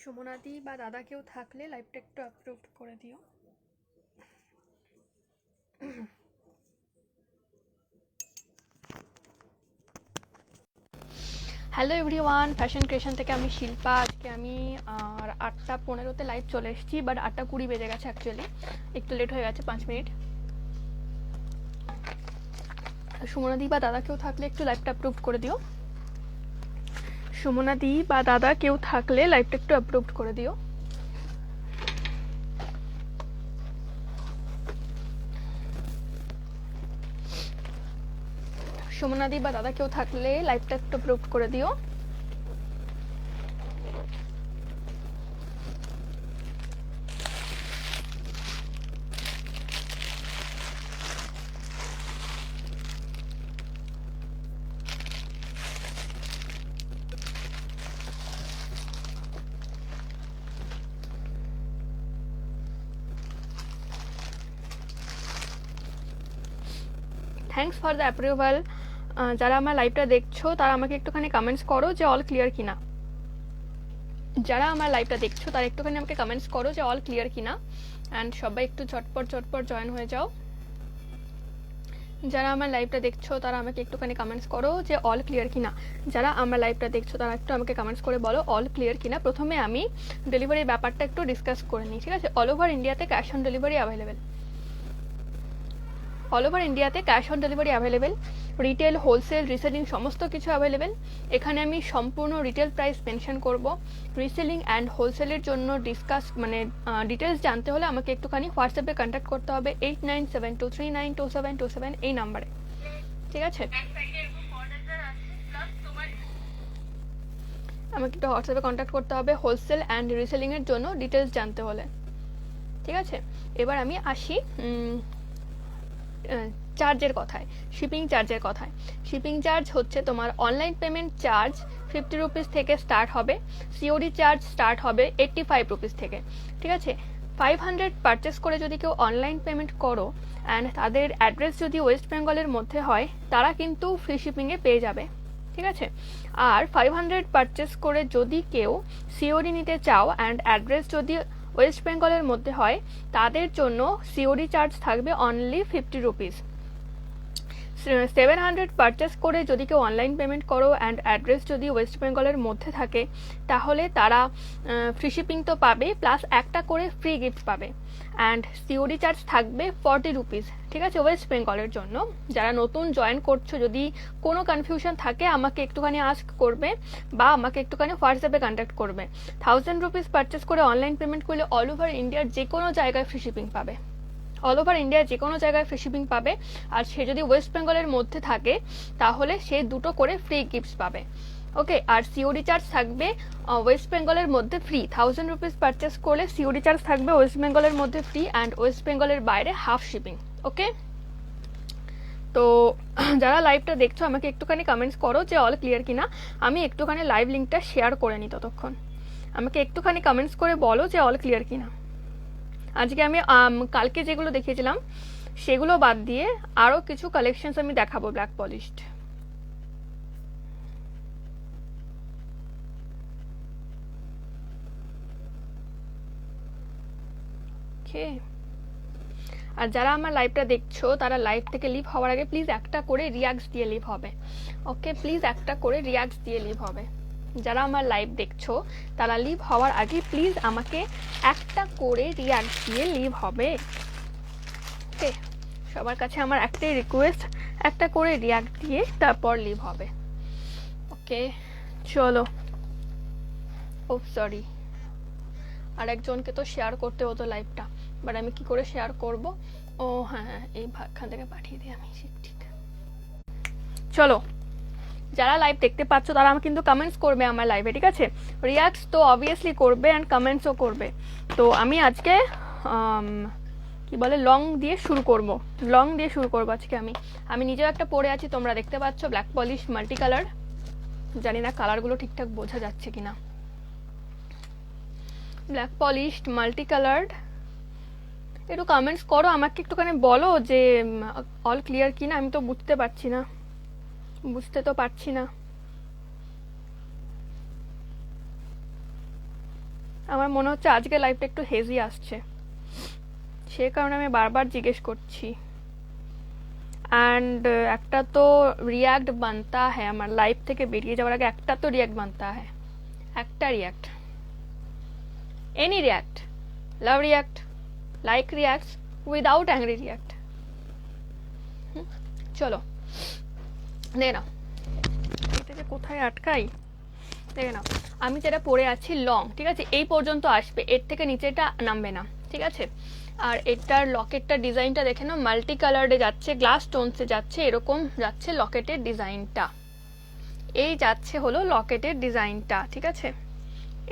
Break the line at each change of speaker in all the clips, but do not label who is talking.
সুমনাদি বা দাদা কেউ থাকলে লাইভটা একটু অ্যাপ্রুভ করে দিও। হ্যালো এভরিওয়ান, ফ্যাশন ক্রিয়েশন থেকে আমি শিল্পা। আজকে আমি 8:15-তে লাইভ চলে এসেছি, বাট 8:20 বেজে গেছে। অ্যাকচুয়ালি একটু লেট হয়ে গেছে 5 মিনিট। সুমনাদি বা দাদা কেউ থাকলে একটু লাইভটা অ্যাপ্রুভ করে দিও। সুমনাদি বা দাদা কেউ থাকলে লাইভটা একটু অ্যাপ্রুভ করে দিও। সুমনাদি বা দাদা কেউ থাকলে লাইভটা একটু অ্যাপ্রুভ করে দিও। Thanks for the approval. যারা আমার লাইভটা দেখছো তারা আমাকে একটুখানি কমেন্টস করো যে অল ক্লিয়ার কিনা। যারা আমার লাইভটা দেখছো তারা একটুখানি আমাকে কমেন্টস করো যে অল ক্লিয়ার কিনা। অ্যান্ড সবাই একটু ঝটপট জয়েন হয়ে যাও। যারা আমার লাইভটা দেখছো তারা আমাকে একটুখানি কমেন্টস করো যে অল ক্লিয়ার কিনা। যারা আমার লাইভটা দেখছো তারা একটু আমাকে কমেন্টস করে বলো অল ক্লিয়ার কিনা। প্রথমে আমি ডেলিভারির ব্যাপারটা একটু ডিসকাস করে নিই, ঠিক আছে? অল ওভার ইন্ডিয়াতে cash on delivery available. All over ইন্ডিয়াতে cash on delivery available. Retail, wholesale, reselling সমস্ত কিছু অ্যাভেলেবেল। এখানে আমি সম্পূর্ণ রিটেল প্রাইস মেনশন করব। রিসেলিং অ্যান্ড হোলসেলের জন্য ডিটেলস জানতে হলে আমাকে একটুখানি হোয়াটসঅ্যাপে কন্ট্যাক্ট করতে হবে 8972392727 এই নাম্বারে, ঠিক আছে? আমাকে একটু হোয়াটসঅ্যাপে কন্ট্যাক্ট করতে হবে হোলসেল অ্যান্ড রিসেলিংয়ের জন্য ডিটেলস জানতে হলে, ঠিক আছে? এবার আমি আসি চার্জের কথায়, শিপিং চার্জের কথায়। শিপিং চার্জ হচ্ছে তোমার অনলাইন পেমেন্ট চার্জ 50 রুপিস থেকে স্টার্ট হবে। সিওডি চার্জ স্টার্ট হবে 85 রুপিস থেকে, ঠিক আছে? 500 পারচেস করে যদি কেউ অনলাইন পেমেন্ট করো অ্যান্ড তাদের অ্যাড্রেস যদি ওয়েস্ট বেঙ্গলের মধ্যে হয় তারা কিন্তু ফ্রি শিপিংয়ে পেয়ে যাবে, ঠিক আছে? আর 500 পারচেস করে যদি কেউ সিওডি নিতে চাও অ্যান্ড অ্যাড্রেস যদি ওয়েস্ট বেঙ্গলের মধ্যে হয় তাদের জন্য সিওডি চার্জ থাকবে অনলি 50 রুপিস। 700 পারচেস করে যদি কেউ অনলাইন পেমেন্ট করো অ্যান্ড অ্যাড্রেস যদি ওয়েস্ট বেঙ্গলের মধ্যে থাকে তাহলে তারা ফ্রি শিপিং তো পাবে, প্লাস একটা করে ফ্রি গিফট পাবে। অ্যান্ড সিওডি চার্জ থাকবে 40 রুপিস, ঠিক আছে? ওয়েস্ট বেঙ্গলের জন্য। যারা নতুন জয়েন করছো, যদি কোনো কনফিউশন থাকে আমাকে একটুখানি আস্ক করবে বা আমাকে একটুখানি হোয়াটসঅ্যাপে কন্ট্যাক্ট করবে। 1000 রুপিস পারচেস করে অনলাইন পেমেন্ট করলে অল ওভার ইন্ডিয়ার যে কোনো জায়গায় ফ্রি শিপিং পাবে। অল ওভার ইন্ডিয়ার যে কোনো জায়গায় ফ্রি শিপিং পাবে। আর সে যদি ওয়েস্ট বেঙ্গলের মধ্যে থাকে তাহলে সে 2টো করে ফ্রি গিফটস পাবে, ওকে? আর সিওডি চার্জ থাকবে ওয়েস্ট বেঙ্গলের মধ্যে ফ্রি। 1000 রুপিস পারচেস করলে সিওডি চার্জ থাকবে ওয়েস্ট বেঙ্গলের মধ্যে ফ্রি অ্যান্ড ওয়েস্ট বেঙ্গলের বাইরে হাফ শিপিং, ওকে? তো যারা লাইভটা দেখছো আমাকে একটুখানি কমেন্টস করো যে অল ক্লিয়ার কিনা। আমি একটুখানি লাইভ লিঙ্কটা শেয়ার করে নিই ততক্ষণ। আমাকে একটুখানি কমেন্টস করে বলো যে অল ক্লিয়ার কিনা। আজকে আমি কালকে যেগুলো দেখিয়েছিলাম সেগুলো বাদ দিয়ে আরও কিছু কালেকশনস আমি দেখাবো ব্ল্যাক পলিশড। ওকে, আর যারা আমার লাইভটা দেখছো তারা লাইভ থেকে লিভ হওয়ার আগে প্লিজ একটা করে রিয়াক্টস দিয়ে লিভ হবে, ওকে? প্লিজ একটা করে রিয়াক্টস দিয়ে লিভ হবে। যারা আমার লাইভ দেখছো তারা লিভ হওয়ার আগে প্লিজ আমাকে একটা করে রিয়াক্ট দিয়ে লিভ হবে, ওকে? সবার কাছে আমার একটাই রিকোয়েস্ট, একটা করে রিয়াক্ট দিয়ে তারপর লিভ হবে, ওকে? চলো। ও সরি, আর একজনকে তো শেয়ার করতে হতো লাইভটা, বাট আমি কি করে শেয়ার করব? ও হ্যাঁ, এই এখান থেকে পাঠিয়ে দিই আমি, ঠিক। চলো, যারা লাইভ দেখতে পাচ্ছ তারা আমাকে কিন্তু কমেন্টস করবে আমার লাইভে, ঠিক আছে? রিয়াক্টস তো অবভিয়াসলি করবে অ্যান্ড কমেন্টসও করবে। তো আমি আজকে কি বলে লং দিয়ে শুরু করব আজকে। আমি নিজেও একটা পরে আছি, তোমরা দেখতে পাচ্ছ, ব্ল্যাক পলিশ মাল্টি কালার। জানি না কালারগুলো ঠিকঠাক বোঝা যাচ্ছে কিনা। Black polished multi coloured. একটু কমেন্টস করো, আমাকে একটুখানি বলো যে অল ক্লিয়ার কিনা। আমি তো বুঝতে পারছি না। আমার মনে হচ্ছে আজকে লাইভটা একটু হেজি আসছে, সে কারণে আমি বারবার জিজ্ঞেস করছি। অ্যান্ড একটা তো রিয়াক্ট বানতা হ্যাঁ, আমার লাইভ থেকে বেরিয়ে যাওয়ার আগে একটা তো রিয়াক্ট বানতা হ্যাঁ, একটা react, any react, love react, like react, without angry react. চলো দেখে নাও, এটা যে কোথায় আটকাই, দেখে নাও আমি যেটা পরে আছি লং, ঠিক আছে, এই পর্যন্ত আসবে, এর থেকে নিচেটা নামবে না, ঠিক আছে। আর এটার লকেটটার ডিজাইনটা দেখে নাও, মাল্টি কালারে যাচ্ছে, গ্লাস স্টোনসে যাচ্ছে, এরকম যাচ্ছে লকেটের ডিজাইনটা, এই যাচ্ছে হলো লকেটের ডিজাইনটা, ঠিক আছে।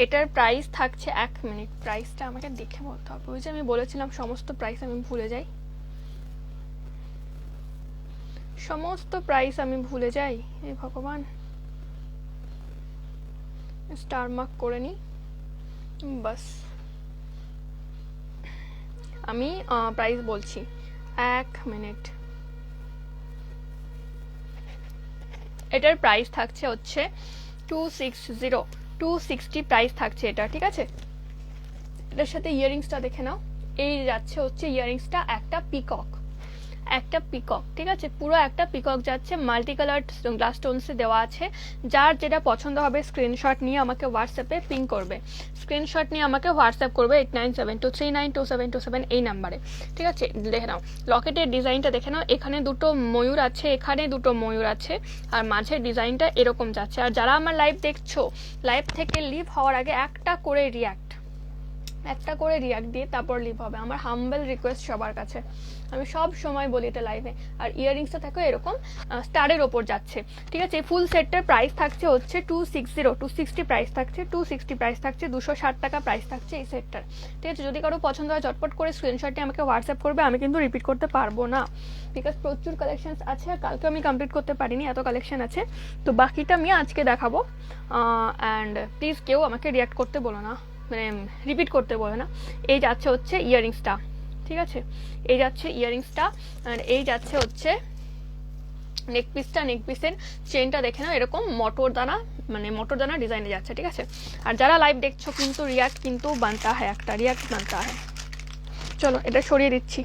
এটার প্রাইস থাকছে, 1 মিনিট, প্রাইসটা আমাকে দেখে বলতে হবে, ওই যে আমি বলেছিলাম সমস্ত প্রাইস আমি ভুলে যাই, সমস্ত প্রাইস আমি ভুলে যাই, এই ভগবান। স্টার মার্ক করে নি, বাস আমি প্রাইস বলছি, 1 মিনিট। এটার প্রাইস থাকছে হচ্ছে 260 প্রাইস থাকছে এটা, ঠিক আছে। এটার সাথে ইয়ারিংসটা দেখে নাও, এই যাচ্ছে হচ্ছে ইয়ারিংসটা একটা পিকক, ঠিক আছে, পুরো একটা পিকক যাচ্ছে, মাল্টি কালার গ্লাস স্টোনসে দেওয়া আছে। যার যেটা পছন্দ হবে স্ক্রিনশট নিয়ে আমাকে হোয়াটসঅ্যাপে পিং করবে, স্ক্রিনশট নিয়ে আমাকে হোয়াটসঅ্যাপ করবে 8972392727 এই নাম্বারে, ঠিক আছে। দেখে নাও লকেটের ডিজাইনটা দেখে নাও, এখানে দুটো ময়ূর আছে, এখানে দুটো ময়ূর আছে, আর মাঝের ডিজাইনটা এরকম যাচ্ছে। আর যারা আমার লাইভ দেখছো, লাইভ থেকে লিভ হওয়ার আগে একটা করে রিয়াক্ট দিয়ে তারপর লিভ হবে, আমার হাম্বল রিকোয়েস্ট সবার কাছে, আমি সব সময় বলি এটা লাইভে। আর ইয়ারিংসটা থাকো এরকম স্টারের ওপর যাচ্ছে, ঠিক আছে। ফুল সেটটার প্রাইস থাকছে হচ্ছে 260 প্রাইস থাকছে, 260 প্রাইস থাকছে, 260 টাকা প্রাইস থাকছে এই সেটটার, ঠিক আছে। যদি কারো পছন্দ হয় ঝটপট করে স্ক্রিনশটটি আমাকে হোয়াটসঅ্যাপ করবে, আমি কিন্তু রিপিট করতে পারবো না, বিকজ প্রচুর কালেকশন আছে, আর কালকে আমি কমপ্লিট করতে পারিনি, এত কালেকশন আছে, তো বাকিটা আমি আজকে দেখাবো। অ্যান্ড প্লিজ কেউ আমাকে রিয়াক্ট করতে বলো না, মানে রিপিট করতে বলো না। এই যাচ্ছে হচ্ছে ইয়ারিংসটা, ঠিক আছে, এই যাচ্ছে ইয়ারিংসটা, আর এই যাচ্ছে হচ্ছে নেকপিসটা, নেকপিসের চেনটা দেখে নাও এরকম মটরদানা, মানে মটরদানা ডিজাইনে যাচ্ছে, ঠিক আছে। আর যারা লাইভ দেখছো কিন্তু রিয়াক্ট কিন্তু বানতা হয়, একটা রিয়াক্ট বানতা হয়। চলো এটা সরিয়ে দিচ্ছি,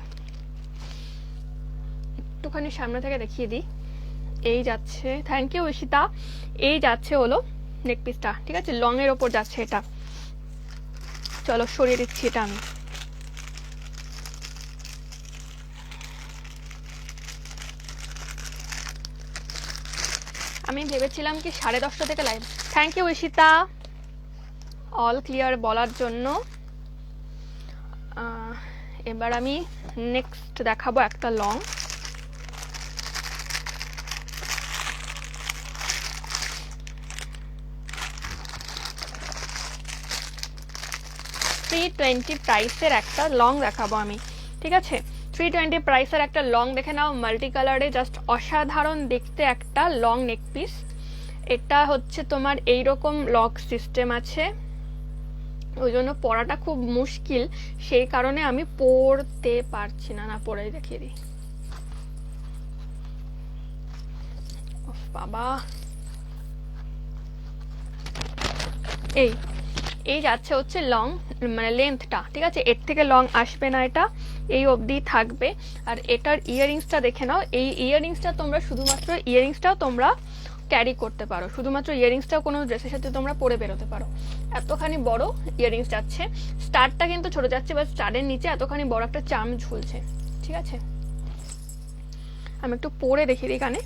একটুখানি সামনে থেকে দেখিয়ে দিই। এই যাচ্ছে, থ্যাংক ইউ ঈশিতা, এই যাচ্ছে হলো নেকপিসটা, ঠিক আছে, লং এর ওপর যাচ্ছে এটা। চলো সরিয়ে দিচ্ছি এটা আমি ভেবেছিলাম কি 10:30 থেকে live. Thank you Ishita all clear বলার জন্য। এবার আমি নেক্সট দেখাবো একটা লং, $320 প্রাইসের একটা লং দেখাবো আমি, ঠিক আছে। 320 প্রাইসের একটা লং দেখে নাও, মাল্টি কালারে, জাস্ট অসাধারণ দেখতে একটা লং নেক পিস। এটা হচ্ছে তোমার এইরকম লক সিস্টেম আছে, ওই জন্য পরাটা খুব মুশকিল, সেই কারণে আমি পরতে পারছি না, না পরে দেখিয়ে দিই। বাবা এই যাচ্ছে হচ্ছে লং, মানে লেন্থটা, ঠিক আছে, এর থেকে লং আসবে না, এটা এই অবধি থাকবে। আর এটার ইয়ারিংসটা দেখে নাও, এই ইয়ারিংসটা তোমরা শুধুমাত্র ইয়ারিংসটাও তোমরা ক্যারি করতে পারো, শুধুমাত্র ইয়ারিংসটাও কোনো ড্রেসের সাথে তোমরা পরে বেরোতে পারো। এতখানি বড় ইয়ারিংস যাচ্ছে, স্টারটা কিন্তু ছোট যাচ্ছে, বা স্টারের নিচে এতখানি বড় একটা চাম ঝুলছে, ঠিক আছে। আমি একটু পরে দেখিয়ে দিই কানে।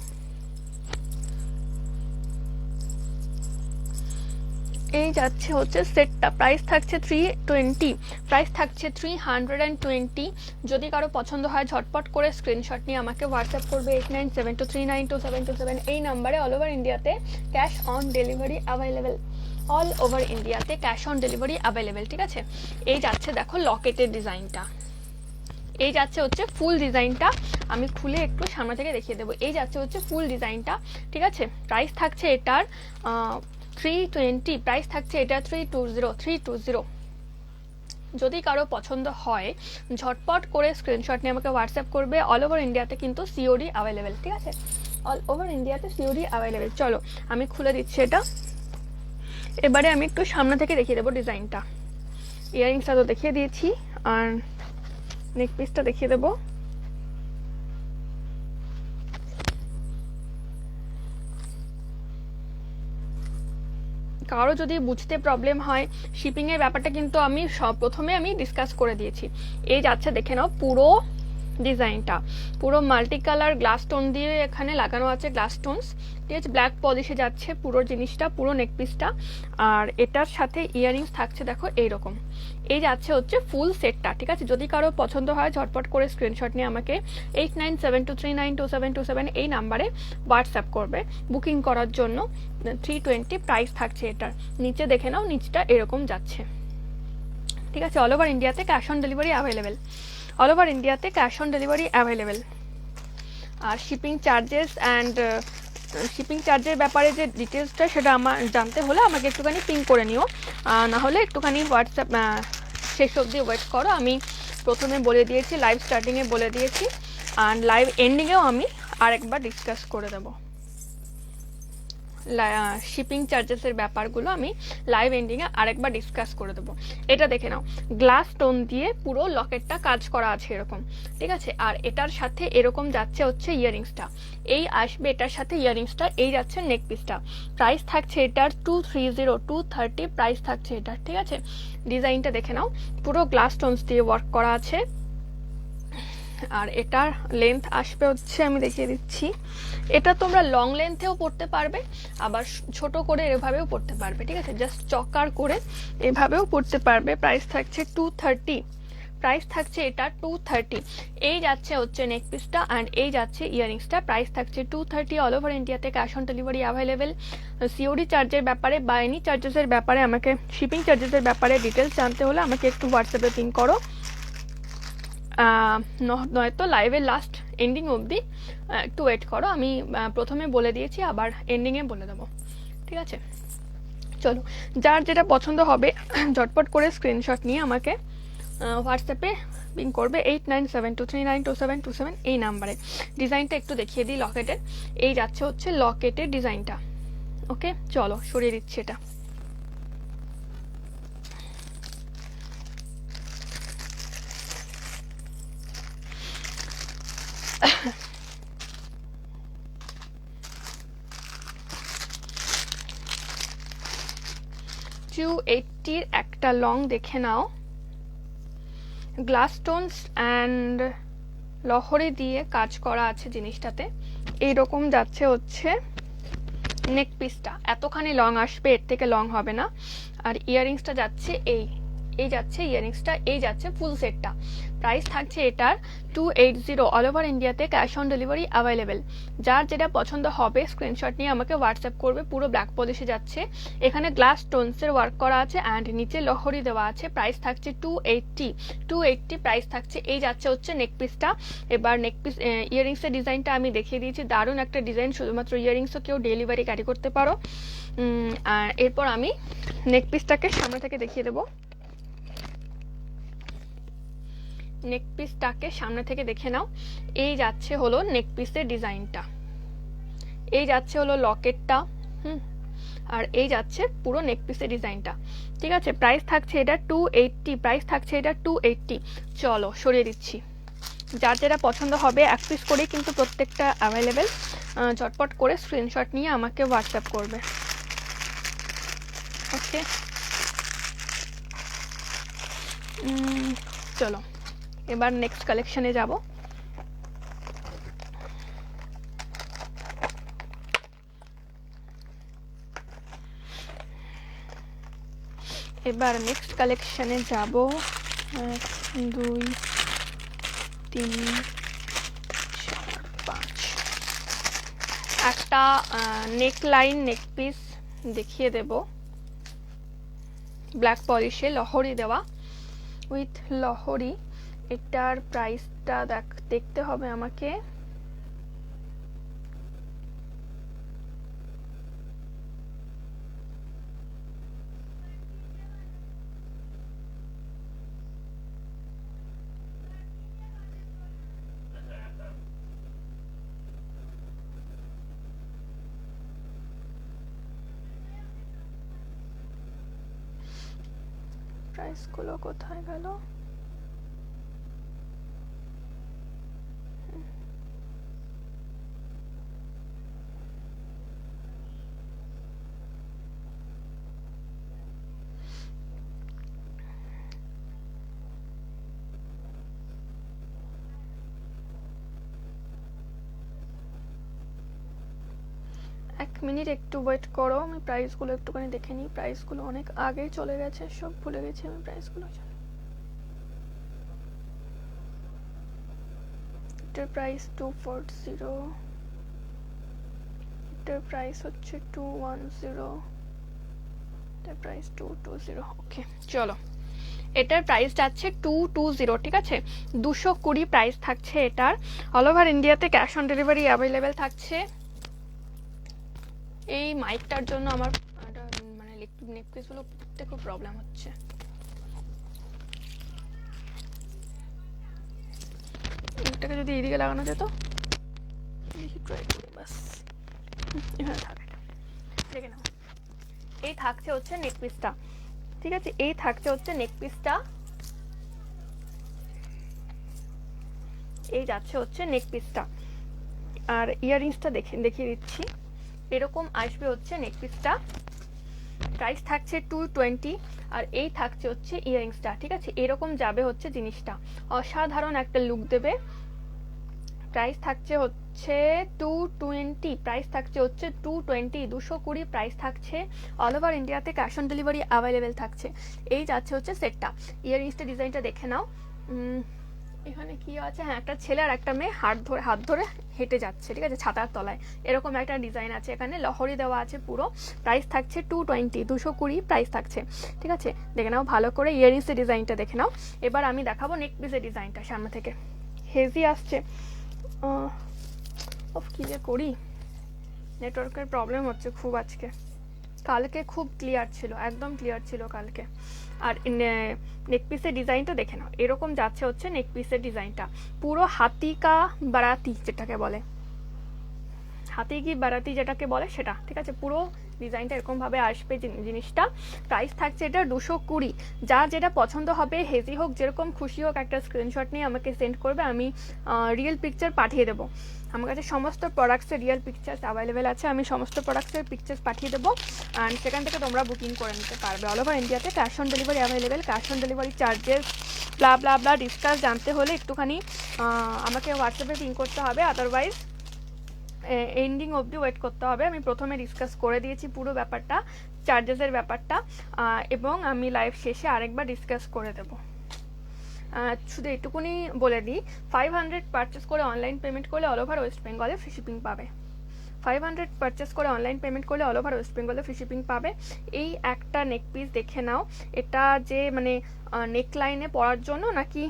এই যাচ্ছে হচ্ছে সেটটা, প্রাইস থাকছে 320, প্রাইস থাকছে 320। যদি কারো পছন্দ হয় ঝটপট করে স্ক্রিনশট নিয়ে আমাকে হোয়াটসঅ্যাপ করবে 8972392727 এই নাম্বারে। অল ওভার ইন্ডিয়াতে cash on delivery available, all over ইন্ডিয়াতে ক্যাশ অন ডেলিভারি অ্যাভেলেবেল, ঠিক আছে। এই যাচ্ছে দেখো লকেটের ডিজাইনটা, এই যাচ্ছে হচ্ছে ফুল ডিজাইনটা, আমি খুলে একটু সামনে থেকে দেখিয়ে দেবো। এই যাচ্ছে হচ্ছে ফুল ডিজাইনটা, ঠিক আছে। প্রাইস থাকছে এটার 320, প্রাইস থাকছে এটা 320। যদি কারো পছন্দ হয় ঝটপট করে স্ক্রিনশট নিয়ে আমাকে হোয়াটসঅ্যাপ করবে। অল ওভার ইন্ডিয়াতে কিন্তু সিওডি অ্যাভেলেবেল, ঠিক আছে, অল ওভার ইন্ডিয়াতে সিওডি অ্যাভেলেবেল। চলো আমি খুলে দিচ্ছি এটা, এবারে আমি একটু সামনে থেকে দেখিয়ে দেবো ডিজাইনটা। ইয়ারিংসটা তো দেখিয়ে দিয়েছি, আর নেক পিসটা দেখিয়ে দেবো। কারো যদি বুঝতে প্রবলেম হয় শিপিংয়ের ব্যাপারটা কিন্তু আমি প্রথমে আমি ডিসকাস করে দিয়েছি। এই যাচ্ছে দেখে নাও পুরো ডিজাইনটা, পুরো মাল্টি কালার গ্লাস স্টোন দিয়ে এখানে লাগানো আছে, গ্লাস স্টোনস, ঠিক আছে। ব্ল্যাক পলিশে যাচ্ছে পুরো জিনিসটা, পুরো নেক পিসটা। আর এটার সাথে ইয়াররিংস থাকছে দেখো এইরকম। এই যাচ্ছে হচ্ছে ফুল সেটটা, ঠিক আছে। যদি কারো পছন্দ হয় ঝটপট করে স্ক্রিনশট নিয়ে আমাকে 8972392727 এই নাম্বারে হোয়াটসঅ্যাপ করবে বুকিং করার জন্য। 320 প্রাইস থাকছে এটার। নিচে দেখে নাও, নিচটা এরকম যাচ্ছে, ঠিক আছে। অল ওভার ইন্ডিয়াতে cash on delivery available, all over ইন্ডিয়াতে ক্যাশ অন ডেলিভারি অ্যাভেলেবেল। আর শিপিং চার্জেস অ্যান্ড শিপিং চার্জের ব্যাপারে যে ডিটেলসটা সেটা আমার জানতে হলে আমাকে একটুখানি পিং করে নিও, না হলে একটুখানি হোয়াটসঅ্যাপ শেষ অবধি ওয়েট করো। আমি প্রথমে বলে দিয়েছি, লাইভ স্টার্টিংয়ে বলে দিয়েছি, আর লাইভ এন্ডিংয়েও আমি আরেকবার ডিসকাস করে দেবো। শিপিং চার্জেসের ব্যাপারগুলো আমি লাইভ এন্ডিংয়ে আরেকবার ডিসকাস করে দেবো। এটা দেখে নাও, গ্লাস স্টোন দিয়ে পুরো লকেটটা কাজ করা আছে এরকম, ঠিক আছে। আর এটার সাথে এরকম যাচ্ছে হচ্ছে ইয়ারিংসটা, এই আসবে এটার সাথে ইয়ারিংসটা, এই যাচ্ছে নেক পিসটা। প্রাইস থাকছে এটার 230 প্রাইস থাকছে এটার, ঠিক আছে। ডিজাইনটা দেখে নাও, পুরো গ্লাস স্টোনস দিয়ে ওয়ার্ক করা আছে। আর এটার লেন্থ আসবে হচ্ছে, আমি দেখিয়ে দিচ্ছি, এটা তোমরা লং লেন্থেও পড়তে পারবে, আবার ছোট করে এভাবেও পড়তে পারবে, ঠিক আছে। জাস্ট চকার করে এভাবেও পড়তে পারবে। প্রাইস থাকছে 230, প্রাইস থাকছে এটা 230। এই যাচ্ছে হচ্ছে নেক পিসটা অ্যান্ড এই যাচ্ছে ইয়ারিংসটা। প্রাইস থাকছে 230। অল ওভার ইন্ডিয়াতে cash on delivery available. COD চার্জের ব্যাপারে বা এনি চার্জেসের ব্যাপারে, আমাকে শিপিং চার্জেসের ব্যাপারে ডিটেলস জানতে হলে আমাকে একটু হোয়াটসঅ্যাপে পিং করো, নয়তো লাইভের লাস্ট এন্ডিং অবধি একটু ওয়েট করো। আমি প্রথমে বলে দিয়েছি, আবার এন্ডিংয়ে বলে দেবো, ঠিক আছে। চলো, যার যেটা পছন্দ হবে ঝটপট করে স্ক্রিনশট নিয়ে আমাকে হোয়াটসঅ্যাপে পিং করবে 8972392727 এই নাম্বারে। ডিজাইনটা একটু দেখিয়ে দিই লকেটের। এই যাচ্ছে হচ্ছে লকেটের ডিজাইনটা, ওকে। চলো সরিয়ে দিচ্ছি এটা। $280 একটা লং দেখে নাও, গ্লাস স্টোনস অ্যান্ড লহরি দিয়ে কাজ করা আছে জিনিসটাতে। এইরকম যাচ্ছে হচ্ছে নেক পিসটা, এতখানি লং আসবে, এর থেকে লং হবে না। আর ইয়ারিংসটা যাচ্ছে এই যাচ্ছে ইয়ারিংসটা, এই যাচ্ছে ফুল সেটটা। প্রাইস থাকছে এটার 280। অল ওভার ইন্ডিয়াতে ক্যাশ অন ডেলিভারি অ্যাভেলেবেল। যার যেটা পছন্দ হবে স্ক্রিনশট নিয়ে আমাকে হোয়াটসঅ্যাপ করবে। পুরো ব্ল্যাক পলিশে যাচ্ছে, এখানে গ্লাস স্টোনসের ওয়ার্ক করা আছে অ্যান্ড নিচে লহরি দেওয়া আছে। প্রাইস থাকছে 280 প্রাইস থাকছে। এই যাচ্ছে হচ্ছে নেক পিসটা। এবার নেক পিস ইয়ারিংসের ডিজাইনটা আমি দেখিয়ে দিয়েছি, দারুণ একটা ডিজাইন। শুধুমাত্র ইয়ারিংসও কেউ ডেলিভারি ক্যারি করতে পারো। আর এরপর আমি নেক পিসটাকে সামনে থেকে দেখিয়ে দেবো। নেক পিসটাকে সামনে থেকে দেখে নাও। এই যাচ্ছে হলো নেক পিসের ডিজাইনটা, এই যাচ্ছে হলো লকেটটা, আর এই যাচ্ছে পুরো নেক পিসের ডিজাইনটা, ঠিক আছে। প্রাইস থাকছে এটা 280, প্রাইস থাকছে এটা 280। চলো সরিয়ে দিচ্ছি। যার যেটা পছন্দ হবে এক পিস করেই কিন্তু প্রত্যেকটা অ্যাভেলেবেল। ঝটপট করে স্ক্রিনশট নিয়ে আমাকে হোয়াটসঅ্যাপ করবে, ওকে। চলো এবার নেক্সট কালেকশনে যাব। এবার নেক্সট কালেকশনে যাব। 1 2 3 4 5 একটা নেক লাইন নেক পিস দেখিয়ে দেব, ব্ল্যাক পলিশে লহরি দেওয়া, উইথ লহরি। এটার প্রাইসটা দেখতে হবে আমাকে। প্রাইসগুলো কোথায় গেল? এক মিনিট একটু ওয়েট করো, আমি প্রাইসগুলো একটুখানি দেখে নিই। প্রাইসগুলো অনেক আগে চলে গেছে, সব ভুলে গেছি আমি প্রাইসগুলো। এটার প্রাইস 240, এটার প্রাইস হচ্ছে 210, এটার প্রাইস 220। ওকে চলো, এটার প্রাইস যাচ্ছে 220, ঠিক আছে। 220 প্রাইস থাকছে এটার। অল ওভার ইন্ডিয়াতে ক্যাশ অন ডেলিভারি অ্যাভেলেবেল থাকছে। এই মাইকটার জন্য আমার মানে নেকপিসগুলো পড়তে খুব প্রবলেম হচ্ছে। এটাকে যদি এইদিকে লাগানো যেত, দেখি ট্রাই করি, বাস এখানে থাকে। দেখে নাও, এই থাকছে হচ্ছে নেকপিসটা, ঠিক আছে। এই থাকছে হচ্ছে নেকপিসটা, এই যাচ্ছে হচ্ছে নেকপিসটা। আর ইয়াররিংসটা দেখিয়ে দিচ্ছি। এরকম আসবে হচ্ছে নেকপিসটা, প্রাইস থাকছে 220, আর এই থাকছে হচ্ছে ইয়াররিংসটা, ঠিক আছে। এরকম যাবে হচ্ছে জিনিসটা, অসাধারণ একটা লুক দেবে। প্রাইস থাকছে হচ্ছে 220, প্রাইস থাকছে হচ্ছে 220, 220 প্রাইস থাকছে। অল ওভার ইন্ডিয়াতে ক্যাশ অন ডেলিভারি অ্যাভেলেবেল থাকছে। এই যাচ্ছে হচ্ছে সেটটা। ইয়াররিংসটা ডিজাইনটা দেখে নাও। এখানে কি আছে, হ্যাঁ একটা ছেলে আর একটা মেয়ে হাত ধরে হেঁটে যাচ্ছে, ঠিক আছে, ছাতার তলায়। এরকম একটা ডিজাইন আছে, এখানে লহরি দেওয়া আছে পুরো। প্রাইস থাকছে 220, 220 প্রাইস থাকছে, ঠিক আছে। দেখে নাও ভালো করে ইয়াররিংসের ডিজাইনটা দেখে নাও। এবার আমি দেখাবো নেকপিসের ডিজাইনটা সামনে থেকে। হেভি আসছে। কি যে করি, নেটওয়ার্কের প্রবলেম হচ্ছে খুব আজকে। কালকে খুব ক্লিয়ার ছিল, একদম ক্লিয়ার ছিল কালকে। আর নেকপিসের ডিজাইনটা দেখে নাও, এরকম যাচ্ছে হচ্ছে নেকপিসের ডিজাইনটা। পুরো হাতি কা বারাতি যেটাকে বলে, হাতি কি বারাতি যেটাকে বলে সেটা, ঠিক আছে। পুরো ডিজাইনটা এরকম ভাবে আসবে জিনিসটা। প্রাইস থাকছে এটা 220। যার যেটা পছন্দ হবে, হেভি হোক যেরকম খুশি হোক, একটা স্ক্রিনশট নিয়ে আমাকে সেন্ড করবে, আমি রিয়েল পিকচার পাঠিয়ে দেবো। আমার কাছে সমস্ত প্রোডাক্টসের রিয়েল পিকচার্স অ্যাভেলেবেল আছে, আমি সমস্ত প্রোডাক্টসের পিকচার্স পাঠিয়ে দেবো, অ্যান্ড সেখান থেকে তোমরা বুকিং করে নিতে পারবে। অল ওভার ইন্ডিয়াতে cash on delivery available. Cash on delivery charges blah blah blah discuss জানতে হলে একটুখানি আমাকে হোয়াটসঅ্যাপে পিং করতে হবে, আদারওয়াইজ এন্ডিং অবধি ওয়েট করতে হবে। আমি প্রথমে ডিসকাস করে দিয়েছি পুরো ব্যাপারটা, চার্জেসের ব্যাপারটা, এবং আমি লাইভ শেষে আরেকবার ডিসকাস করে দেবো। শুধু এটুকুনি বলে দিই, 500 পারচেস করে অনলাইন পেমেন্ট করলে অল ওভার ওয়েস্ট বেঙ্গলে ফ্রি শিপিং পাবে। 500 পারচেস করে অনলাইন পেমেন্ট করলে অল ওভার ওয়েস্ট বেঙ্গলে ফ্রি শিপিং পাবে। এই একটা নেক পিস দেখে নাও, এটা যে মানে নেক লাইনে পরার জন্য নাকি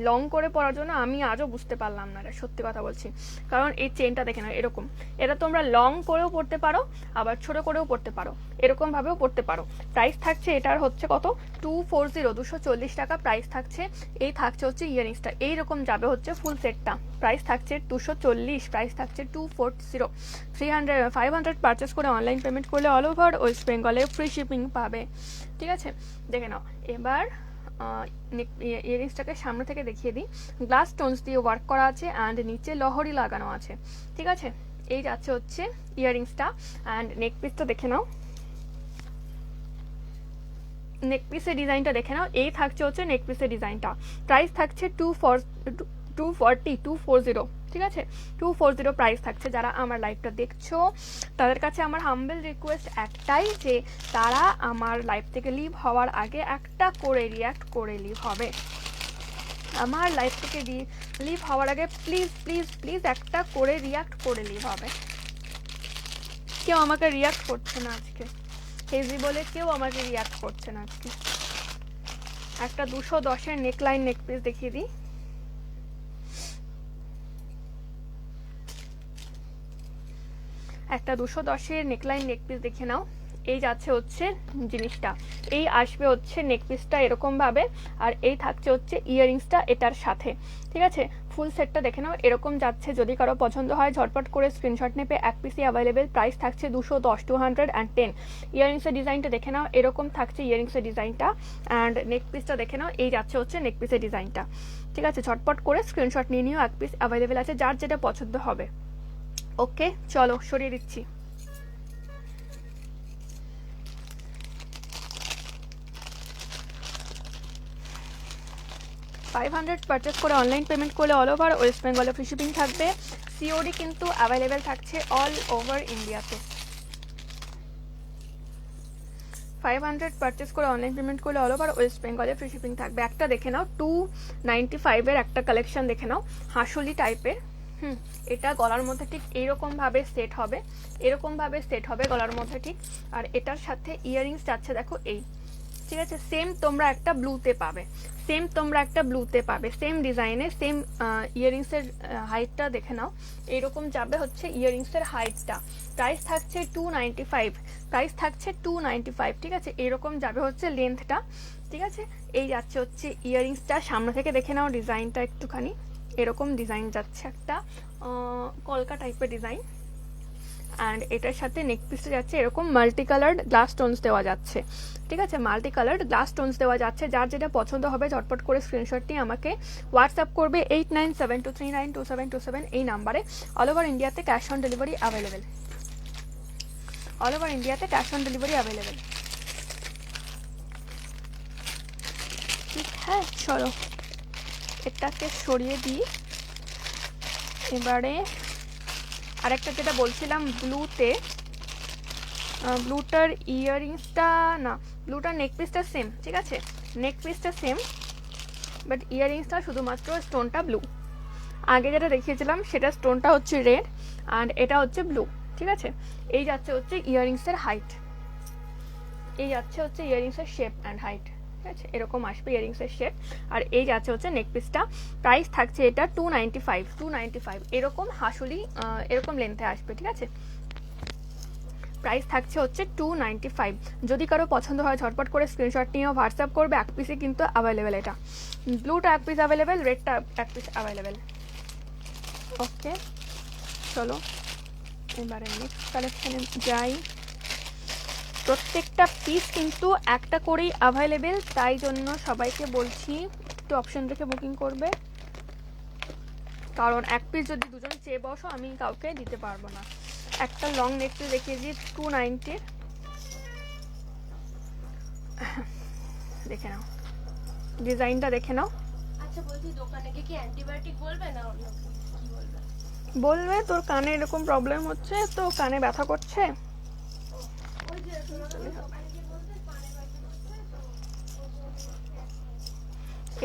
লং করে পরার জন্য আমি আজও বুঝতে পারলাম না, এটা সত্যি কথা বলছি। কারণ এই চেনটা দেখে নাও, এরকম এটা তোমরা লং করেও পরতে পারো, আবার ছোট করেও পরতে পারো, এরকম ভাবেও পরতে পারো। প্রাইস থাকছে এটার হচ্ছে কত, 240, 240 টাকা প্রাইস থাকছে। এই থাকছে হচ্ছে ইয়াররিংসটা, এইরকম যাবে হচ্ছে ফুল সেটটা। প্রাইস থাকছে 240, প্রাইস থাকছে 240। 500 পারচেস করে অনলাইন পেমেন্ট করলে অল ওভার ওয়েস্ট বেঙ্গলে ফ্রি শিপিং পাবে, ঠিক আছে। দেখে নাও এবার ইয়াররিংসটাকে সামনে থেকে দেখিয়ে দিই। গ্লাস স্টোনস দিয়ে ওয়ার্ক করা আছে, অ্যান্ড নিচে লহরি লাগানো আছে, ঠিক আছে। এই যাচ্ছে হচ্ছে ইয়াররিংসটা, অ্যান্ড নেক পিসটা দেখে নাও, নেক পিসের ডিজাইনটা দেখে নাও। এই থাকছে হচ্ছে নেক পিসের ডিজাইনটা। প্রাইস থাকছে 240, ঠিক আছে। 240 প্রাইস থাকছে। যারা আমার লাইভটা দেখছো তাদের কাছে আমার হাম্বল রিকোয়েস্ট একটাই, যে তারা আমার লাইভ থেকে লিভ হওয়ার আগে একটা করে রিয়াক্ট করে লিভ হবে। আমার লাইভ থেকে লিভ হওয়ার আগে প্লিজ প্লিজ প্লিজ একটা করে রিয়াক্ট করে লিভ হবে। কেউ আমাকে রিয়াক্ট করছে না আজকে, হেজি বলে কেউ আমাকে রিয়াক্ট করছে না আজকে। একটা 210-এর নেকলাইন নেক পিস দেখিয়ে দিই। একটা 210-এর নেকলাইন নেক পিস দেখে নাও। এই যাচ্ছে হচ্ছে জিনিসটা, এই আসবে হচ্ছে নেক পিসটা এরকম ভাবে, আর এই থাকছে হচ্ছে ইয়াররিংসটা এটার সাথে। ঠিক আছে, ফুল সেটটা দেখে নাও এরকম যাচ্ছে। যদি কারো পছন্দ হয় ঝটপট করে স্ক্রিনশট নেবে, এক পিসই অ্যাভেলেবেল, প্রাইস থাকছে 210, 210। ইয়াররিংসের ডিজাইনটা দেখে নাও এরকম থাকছে ইয়াররিংসের ডিজাইনটা, অ্যান্ড নেক পিসটা দেখে নাও এই যাচ্ছে হচ্ছে নেক পিসের ডিজাইনটা। ঠিক আছে, ঝটপট করে স্ক্রিনশট নিয়ে নিও, এক পিস অ্যাভেলেবেল আছে, যার যেটা পছন্দ হবে। ওকে চলো সরিয়ে দিচ্ছি। 500 পারচেস করে অনলাইন পেমেন্ট করলে অল ওভার ওয়েস্ট বেঙ্গলে ফ্রি শিপিং থাকবে। সিওডি কিন্তু অ্যাভেলেবেল থাকছে অল ওভার ইন্ডিয়াতে। 500 পারচেস করে অনলাইন পেমেন্ট করলে অল ওভার ওয়েস্ট বেঙ্গলে ফ্রি শিপিং থাকবে। একটা দেখে নাও 295 এর একটা কালেকশন দেখে নাও, হাঁসুলি টাইপের। এটা গলার মধ্যে ঠিক এইরকম ভাবে সেট হবে, এরকম ভাবে সেট হবে গলার মধ্যে ঠিক। আর এটার সাথে ইয়াররিংস যাচ্ছে দেখো এই। ঠিক আছে, সেম তোমরা একটা ব্লুতে পাবে, সেম তোমরা একটা ব্লুতে পাবে, সেম ডিজাইনে সেম ইয়াররিংসের হাইটটা দেখে নাও এরকম যাবে হচ্ছে ইয়াররিংসের হাইটটা। প্রাইস থাকছে 295, প্রাইস থাকছে 295। ঠিক আছে, এরকম যাবে হচ্ছে লেন্থটা। ঠিক আছে, এই যাচ্ছে হচ্ছে ইয়াররিংসটা, সামনে থেকে দেখে নাও ডিজাইনটা একটুখানি এরকম ডিজাইন যাচ্ছে, একটা কলকা টাইপের ডিজাইন। অ্যান্ড এটার সাথে নেক পিসটা যাচ্ছে এরকম মাল্টি কালার্ড গ্লাস স্টোনস দেওয়া যাচ্ছে। ঠিক আছে, মাল্টি কালার্ড গ্লাস স্টোনস দেওয়া যাচ্ছে, যার যেটা পছন্দ হবে ঝটপট করে স্ক্রিনশট নিয়ে আমাকে হোয়াটসঅ্যাপ করবে 8972392727 এই নাম্বারে। অল ওভার ইন্ডিয়াতে cash on delivery available, all over ইন্ডিয়াতে ক্যাশ অন ডেলিভারি অ্যাভেলেবেল। ঠিক হ্যাঁ, চলো এটাকে সরিয়ে দিই। এবারে আরেকটা যেটা বলছিলাম ব্লুতে, ব্লুটার ইয়াররিংসটা না, ব্লুটার নেক পিসটা সেম। ঠিক আছে, নেক পিসটা সেম, বাট ইয়াররিংসটা শুধুমাত্র স্টোনটা ব্লু। আগে যেটা দেখিয়েছিলাম সেটা স্টোনটা হচ্ছে রেড অ্যান্ড এটা হচ্ছে ব্লু। ঠিক আছে, এই যাচ্ছে হচ্ছে ইয়াররিংসের হাইট, এই যাচ্ছে হচ্ছে ইয়াররিংসের শেপ অ্যান্ড হাইট। ঠিক আছে, এরকম আসবে ইয়াররিংসের শেপ। আর এই যাচ্ছে হচ্ছে নেক পিসটা, প্রাইস থাকছে এটা 295 এরকম হাঁসুলি এরকম লেন্থে আসবে। ঠিক আছে, প্রাইস থাকছে হচ্ছে 295। যদি কারো পছন্দ হয় ঝটপট করে স্ক্রিনশট নিয়ে হোয়াটসঅ্যাপ করবে, এক পিসে কিন্তু অ্যাভেলেবেল। এটা ব্লুটা এক পিস অ্যাভেলেবেল, রেডটা এক পিস অ্যাভেলেবেল। ওকে চলো এবারে নেক্সট কালেকশনে যাই। প্রত্যেকটা পিস কিন্তু একটা করেই অ্যাভেলেবেল, তাই জন্য সবাইকে বলছি একটু অপশন রেখে বুকিং করবে, কারণ এক পিস যদি দুজন চেয়ে বসো আমি কাউকে দিতে পারবো না। একটা লং নেক পিস দেখিয়ে দিই 290, দেখে নাও ডিজাইনটা দেখে নাও।
আচ্ছা বলছি দোকানে গিয়ে কি অ্যান্টিবায়োটিক বলবে না অন্য কি বলবে?
বলবে তোর কানে এরকম প্রবলেম হচ্ছে, তো কানে ব্যথা করছে।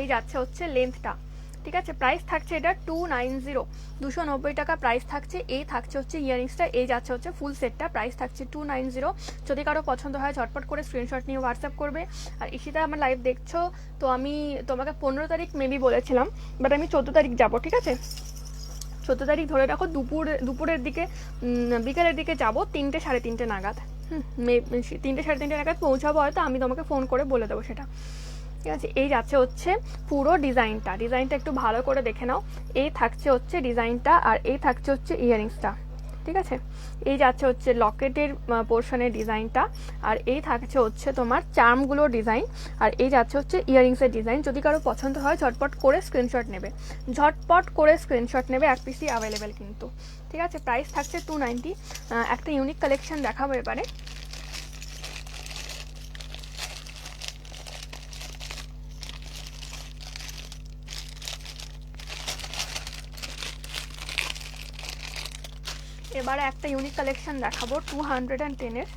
এই যাচ্ছে হচ্ছে লেন্থটা। ঠিক আছে, প্রাইস থাকছে এটা 290, 290 টাকা প্রাইস থাকছে। এই থাকছে হচ্ছে ইয়াররিংসটা, এই যাচ্ছে হচ্ছে ফুল সেটটা, প্রাইস থাকছে 290। যদি কারো পছন্দ হয় ঝটপট করে স্ক্রিনশট নিয়ে হোয়াটসঅ্যাপ করবে। আর ইশিতা আমার লাইভ দেখছো, তো আমি তোমাকে 15 তারিখ মেবি বলেছিলাম, বাট আমি 14 তারিখ যাবো। ঠিক আছে, 14 তারিখ ধরে রাখো, দুপুরের দিকে বিকেলের দিকে যাবো, 3টে 3:30 নাগাদ। 3টে 3:30 নাগাদ পৌঁছাবো হয়তো, আমি তোমাকে ফোন করে বলে দেবো সেটা। ঠিক আছে, এই যাচ্ছে হচ্ছে পুরো ডিজাইনটা, ডিজাইনটা একটু ভালো করে দেখে নাও। এই থাকছে হচ্ছে ডিজাইনটা, আর এই থাকছে হচ্ছে ইয়াররিংসটা। ঠিক আছে, এই যাচ্ছে হচ্ছে লকেটের পোর্শনের ডিজাইনটা, আর এই থাকছে হচ্ছে তোমার চার্মগুলোর ডিজাইন, আর এই যাচ্ছে হচ্ছে ইয়াররিংসের ডিজাইন। যদি কারো পছন্দ হয় ঝটপট করে স্ক্রিনশট নেবে, ঝটপট করে স্ক্রিনশট নেবে, এক পিসই অ্যাভেলেবেল কিন্তু। ঠিক আছে, প্রাইস থাকছে 290। একটা ইউনিক কালেকশন দেখাবো এবারে। এবারে একটা ইউনিক কালেকশন দেখাবো 210-এর,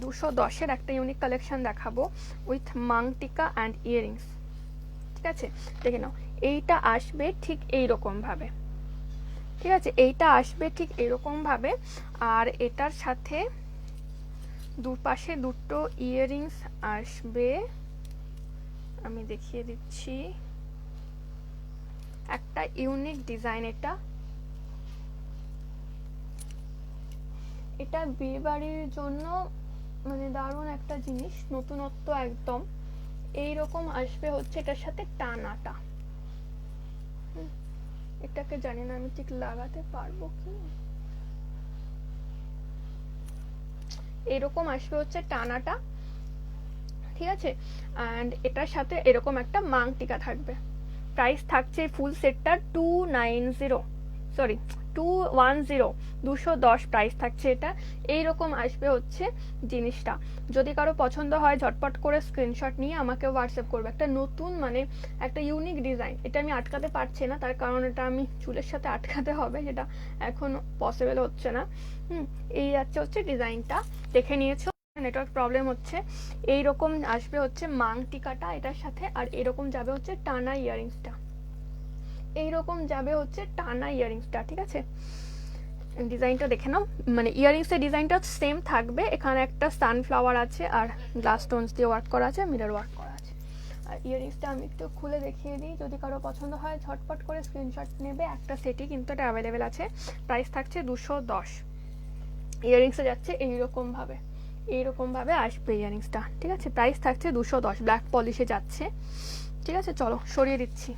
210-এর একটা ইউনিক কালেকশন দেখাবো উইথ মাংটিকা অ্যান্ড ইয়াররিংস। ঠিক আছে, দেখে নাও এইটা আসবে ঠিক এইরকম ভাবে। ঠিক আছে, এইটা আসবে ঠিক এইরকম ভাবে, আর এটার সাথে দুপাশে দুটো ইয়াররিংস আসবে। আমি দেখিয়ে দিচ্ছি, একটা ইউনিক ডিজাইন এটা। এটা বিয়ে বাড়ির জন্য মানে দারুণ একটা জিনিস, নতুনত্ব একদম। এইরকম আসবে হচ্ছে এটার সাথে টানাটা। এটাকে জানি না আমি ঠিক লাগাতে পারবো কি। এরকম আসবে হচ্ছে টানাটা, ঠিক আছে। অ্যান্ড এটার সাথে এরকম একটা মাং টিকা থাকবে। প্রাইস থাকছে ফুল সেটটা 210 প্রাইস থাকছে এটা। এইরকম আসবে হচ্ছে জিনিসটা। যদি কারো পছন্দ হয় ঝটপট করে স্ক্রিনশট নিয়ে আমাকে হোয়াটসঅ্যাপ করবে। একটা নতুন মানে একটা ইউনিক ডিজাইন, এটা আমি আটকাতে পারছি না, তার কারণ এটা আমি চুলের সাথে আটকাতে হবে, যেটা এখন পসিবল হচ্ছে না। এই যাচ্ছে হচ্ছে ডিজাইনটা, দেখে নিয়েছো। নেটওয়ার্ক প্রবলেম হচ্ছে। এইরকম আসবে হচ্ছে মাং টিকাটা এটার সাথে, আর এরকম যাবে হচ্ছে টানা ইয়ারিংসটা, এইরকম যাবে হচ্ছে টানা ইয়ারিংসটা, ঠিক আছে। ডিজাইনটা দেখে নাও, মানে ইয়ারিংসের ডিজাইনটা সেম থাকবে। এখানে একটা সানফ্লাওয়ার আছে আর গ্লাস স্টোনস দিয়ে ওয়ার্ক করা আছে, মিরর ওয়ার্ক করা আছে। আর ইয়ারিংসটা আমি একটু খুলে দেখিয়ে দিই, যদি কারো পছন্দ হয় ঝটপট করে স্ক্রিনশট নেবে। একটা সেটই কিন্তু এটা অ্যাভেলেবেল আছে। প্রাইস থাকছে 210। ইয়ারিংসে যাচ্ছে এইরকম ভাবে আসবে ইয়ারিংসটা, ঠিক আছে। প্রাইস থাকছে 210, ব্ল্যাক পলিশে যাচ্ছে, ঠিক আছে। চলো সরিয়ে দিচ্ছি।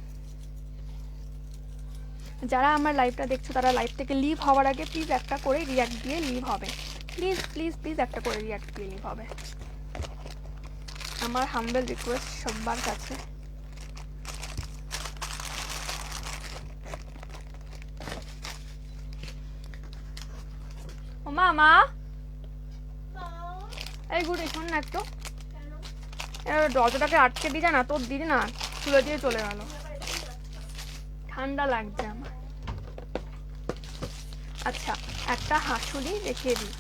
যারা আমার লাইভটা দেখছো তারা লাইভ থেকে লিভ হওয়ার আগে প্লিজ একটা করে রিয়াক্ট দিয়ে লিভ হবে, প্লিজ প্লিজ প্লিজ একটা করে রিয়াক্ট দিয়ে লিভ হবে, আমার হাম্বল রিকোয়েস্ট সবার কাছে। ও মা এই গুড, শোন না একটু, দরজাটাকে আটকে দিয়ে না, তোর দিদি না খুলে দিয়ে চলে গেল, ঠান্ডা লাগছে আমার। আচ্ছা একটা হাঁসুলি দেখিয়ে দিই।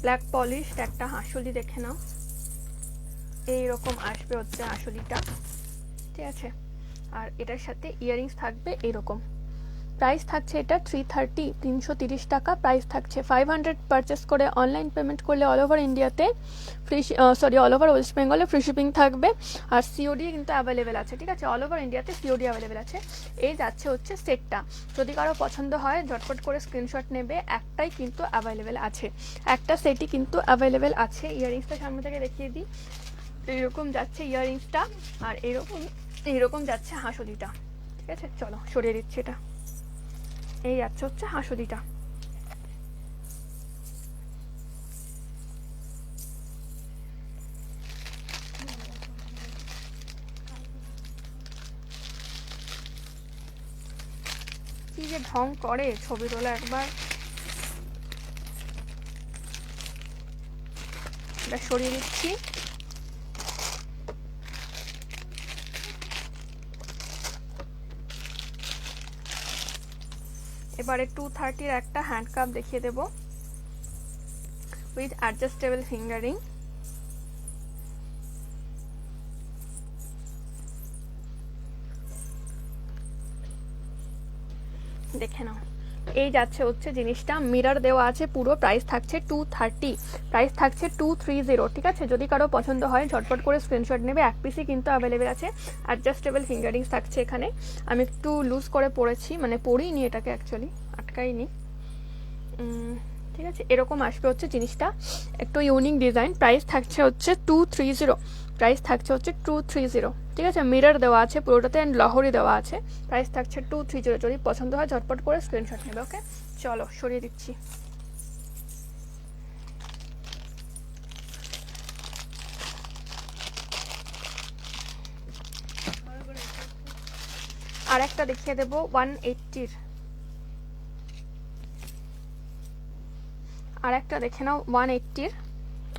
ব্ল্যাক পলিশ একটা হাঁসুলি দেখে নাও, এইরকম আসবে হচ্ছে হাঁসুলিটা, ঠিক আছে। আর এটার সাথে ইয়ারিংস থাকবে এইরকম। প্রাইস থাকছে এটা 330 টাকা প্রাইস থাকছে। 500 পারচেস করে অনলাইন পেমেন্ট করলে অল ওভার ইন্ডিয়াতে ফ্রি, অল ওভার ওয়েস্ট বেঙ্গলে ফ্রি শিপিং থাকবে। আর সিওডি কিন্তু অ্যাভেলেবেল আছে, ঠিক আছে। অল ওভার ইন্ডিয়াতে সিওডি অ্যাভেলেবেল আছে। এই যাচ্ছে হচ্ছে সেটটা। যদি কারো পছন্দ হয় ঝটপট করে স্ক্রিনশট নেবে। একটাই কিন্তু অ্যাভেলেবেল আছে, একটা সেটই কিন্তু অ্যাভেলেবেল আছে। ইয়ারিংসটা সামনে থেকে দেখিয়ে দিই, এইরকম যাচ্ছে ইয়ারিংসটা, আর এইরকম যাচ্ছে হাঁসুলিটা, ঠিক আছে। চলো সরিয়ে দিচ্ছি এটা। এই যাচ্ছে হচ্ছে হাঁসুলিটা। কি যে ঢং করে ছবি তোলা, একবার এটা সরিয়ে দিচ্ছি। এবারে 230 একটা হ্যান্ড কাপ দেখিয়ে দেব উইথ অ্যাডজাস্টেবল ফিঙ্গারিং। দেখে নাও, এই যাচ্ছে হচ্ছে জিনিসটা, মিরর দেওয়া আছে পুরো। প্রাইস থাকছে 230, প্রাইস থাকছে 230, ঠিক আছে। যদি কারো পছন্দ হয় ঝটপট করে স্ক্রিনশট নেবে। এক পিসই কিন্তু অ্যাভেলেবেল আছে। অ্যাডজাস্টেবল ফিঙ্গারিংস থাকছে এখানে। আমি একটু লুজ করে পরেছি, মানে পরিনি এটাকে, অ্যাকচুয়ালি আটকাইনি, ঠিক আছে। এরকম আসবে হচ্ছে জিনিসটা, একটু ইউনিক ডিজাইন। প্রাইস থাকছে হচ্ছে 230, প্রাইস থাকছে হচ্ছে 230, ঠিক আছে। মিরর দেওয়া আছে পুরোটাতে অ্যান্ড লহরি দেওয়া আছে। প্রাইস থাকছে 230। যদি পছন্দ হয় ঝটপট করে স্ক্রিনশট নেবে, ওকে। চলো সরিয়ে দিচ্ছি। আর একটা দেখিয়ে দেবো 180-র, আর একটা দেখে নাও 180-র।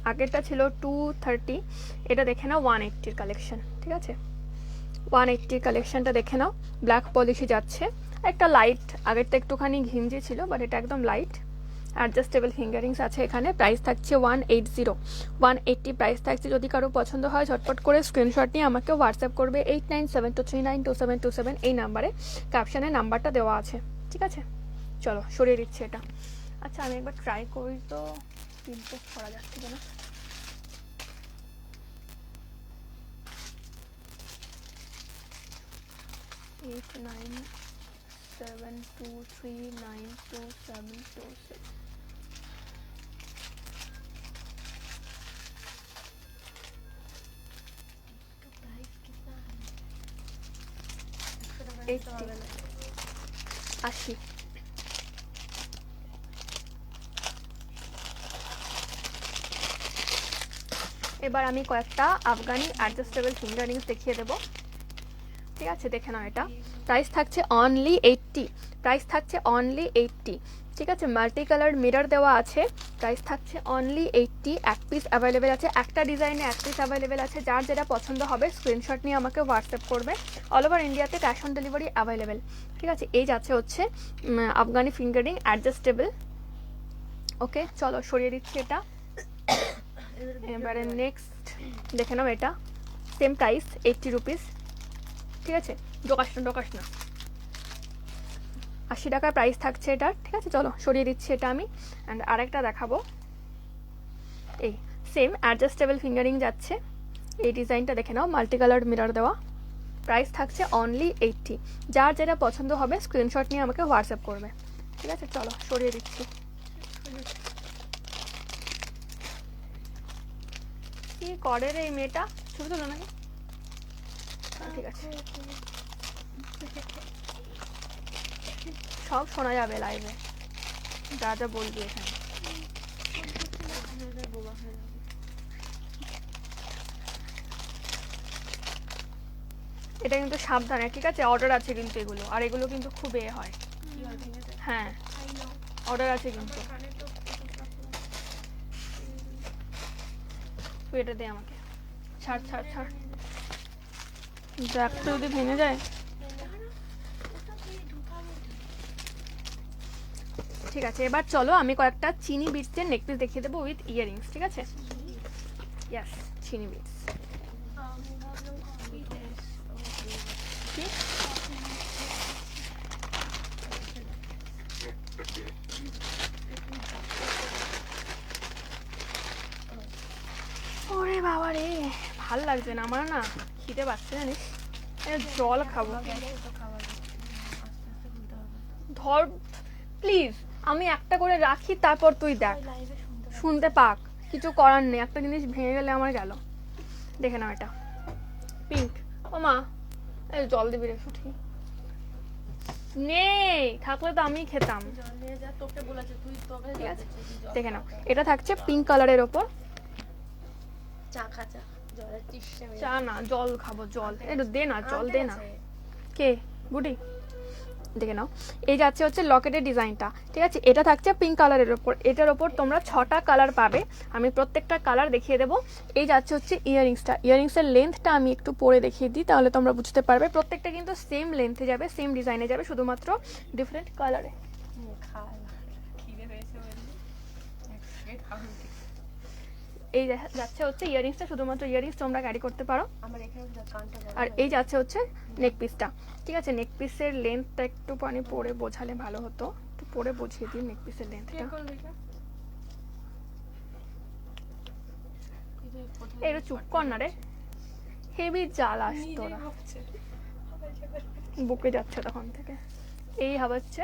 আগেরটা ছিল 230, এটা দেখে নাও 180-র কালেকশন, ঠিক আছে। 180-র কালেকশনটা দেখে নাও, ব্ল্যাক পলিশে যাচ্ছে। একটা লাইট, আগেরটা একটুখানি ঘিঞ্জি ছিল, বাট এটা একদম লাইট। অ্যাডজাস্টেবল ফিঙ্গারিংস আছে এখানে। প্রাইস থাকছে 180 প্রাইস থাকছে। যদি কারো পছন্দ হয় ঝটপট করে স্ক্রিনশট নিয়ে আমাকে হোয়াটসঅ্যাপ করবে 8972392727 এই নাম্বারে। ক্যাপশনে নাম্বারটা দেওয়া আছে, ঠিক আছে। চলো সরিয়ে দিচ্ছি এটা। আচ্ছা আমি একবার ট্রাই করি তো, ইমপ্রেস করা যাচ্ছে কিনা। 8972392726।
तो प्राइस कितना है? 100 টাকা
80
হবে না।
80। এবার আমি কয়েকটা আফগানি অ্যাডজাস্টেবল ফিঙ্গার রিংস দেখিয়ে দেবো। ঠিক আছে, দেখে নাও। এটা প্রাইস থাকছে অনলি 80, প্রাইস থাকছে অনলি 80। ঠিক আছে, মাল্টি কালার মিরর দেওয়া আছে, প্রাইস থাকছে অনলি 80। এক পিস অ্যাভেলেবেল আছে, একটা ডিজাইনে এক পিস অ্যাভেলেবেল আছে। যার যেটা পছন্দ হবে স্ক্রিনশট নিয়ে আমাকে হোয়াটসঅ্যাপ করবে। অল ওভার ইন্ডিয়াতে ক্যাশ অন ডেলিভারি অ্যাভেলেবেল। ঠিক আছে, এই যাচ্ছে হচ্ছে আফগানি ফিঙ্গারিং অ্যাডজাস্টেবল। ওকে, চলো সরিয়ে দিচ্ছি এটা। এবারে নেক্সট দেখে নাও। এটা সেম প্রাইস 80 রুপিস। ঠিক আছে, ডোকাস না 80 টাকার প্রাইস থাকছে এটার। ঠিক আছে, চলো সরিয়ে দিচ্ছি এটা আমি। অ্যান্ড আরেকটা দেখাবো। এই সেম অ্যাডজাস্টেবল ফিঙ্গারিং যাচ্ছে। এই ডিজাইনটা দেখে নাও, মাল্টি কালার মিরর দেওয়া, প্রাইস থাকছে অনলি 80। যার যেটা পছন্দ হবে স্ক্রিনশট নিয়ে আমাকে হোয়াটসঅ্যাপ করবে। ঠিক আছে, চলো সরিয়ে দিচ্ছি। কি করে রে এই মেয়েটা? ছবি তোলো নাকি? ঠিক আছে, সব শোনা যাবে লাইভে, যা যা বলবি এখানে। এটা কিন্তু সাবধানে, ঠিক আছে? অর্ডার আছে কিন্তু এগুলো, আর এগুলো কিন্তু খুব এ হয়। হ্যাঁ, অর্ডার আছে কিন্তু। তুই এটা দে আমাকে। ছাড় ছাড় ছাড়, ব্যাগটা যদি ভেঙে যায়। ঠিক আছে, এবার চলো আমি কয়েকটা চিনি বিটসের নেকপিস দেখিয়ে দেবো উইথ ইয়াররিংস। ঠিক আছে, ইয়েস, চিনি বিটস। ওরে বাবা রে, ভাল লাগছে না আমার, না খিদে পাচ্ছে জানিস, জল খাবো। ধর প্লিজ, আমি একটা করে রাখি, তারপর তুই দেখ, শুনতে পাক, কিছু করার নেই। একটা জিনিস ভেঙে গেলে আমার গেল। দেখে নাও, এটা পিঙ্ক। ও মা, এই জল দিবি রে সুঠি, নেই থাকলে তো আমি খেতাম। ঠিক আছে, দেখে নাও, এটা থাকছে পিঙ্ক কালারের ওপর। চা না, জল খাবো, জল একটু দে না, জল দে না। কে গুডি? দেখে নাও, এই যাচ্ছে হচ্ছে লকেটের ডিজাইনটা। ঠিক আছে, এটা থাকছে পিঙ্ক কালারের ওপর। এটার ওপর তোমরা 6টা কালার পাবে, আমি প্রত্যেকটা কালার দেখিয়ে দেবো। এই যাচ্ছে হচ্ছে ইয়াররিংসটা। ইয়াররিংসের লেন্থটা আমি একটু পরে দেখিয়ে দিই, তাহলে তোমরা বুঝতে পারবে। প্রত্যেকটা কিন্তু সেম লেন্থে যাবে, সেম ডিজাইনে যাবে, শুধুমাত্র ডিফারেন্ট কালারে। এই যাচ্ছে হচ্ছে ইয়াররিংসটা, শুধুমাত্র ইয়াররিংস তোমরা ক্যারি করতে পারো। আর এই যাচ্ছে হচ্ছে নেক পিসটা। ঠিক আছে, নেক পিসের লেন্থটা একটু পানি পরে বোঝালে ভালো হতো, একটু পরে বুঝিয়ে দিই নেক পিসের লেন্থটা। এটা চুপ কর না রে, হেভি জাল আসতো, বুকে যাচ্ছে তখন থেকে। এই হচ্ছে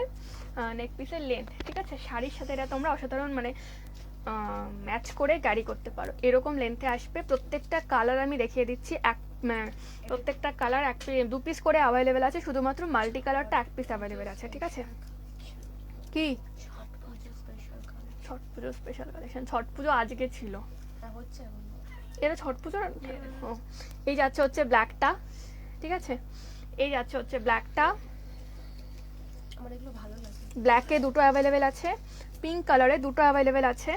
নেক পিসের লেন্থ। ঠিক আছে, শাড়ির সাথে এটা তোমরা অসাধারণ মানে ম্যাচ করে ক্যারি করতে পারো। এরকম লেন্থে আসবে। প্রত্যেকটা কালার আমি দেখিয়ে দিচ্ছি। প্রত্যেকটা কালার 2 পিস করে অ্যাভেলেবেল আছে, শুধুমাত্র মাল্টি কালারটা 1 পিস অ্যাভেলেবেল আছে। ঠিক আছে, কি ছট পুজো স্পেশাল কালেকশন? ছট পুজো আজকে ছিল, এটা ছট পুজো। এই যাচ্ছে হচ্ছে ব্ল্যাকটা। ঠিক আছে, এই যাচ্ছে হচ্ছে ব্ল্যাকটা। ব্ল্যাকে 2টো অ্যাভেলেবেল আছে, পিঙ্ক কালারে 2টো অ্যাভেলেবেল আছে।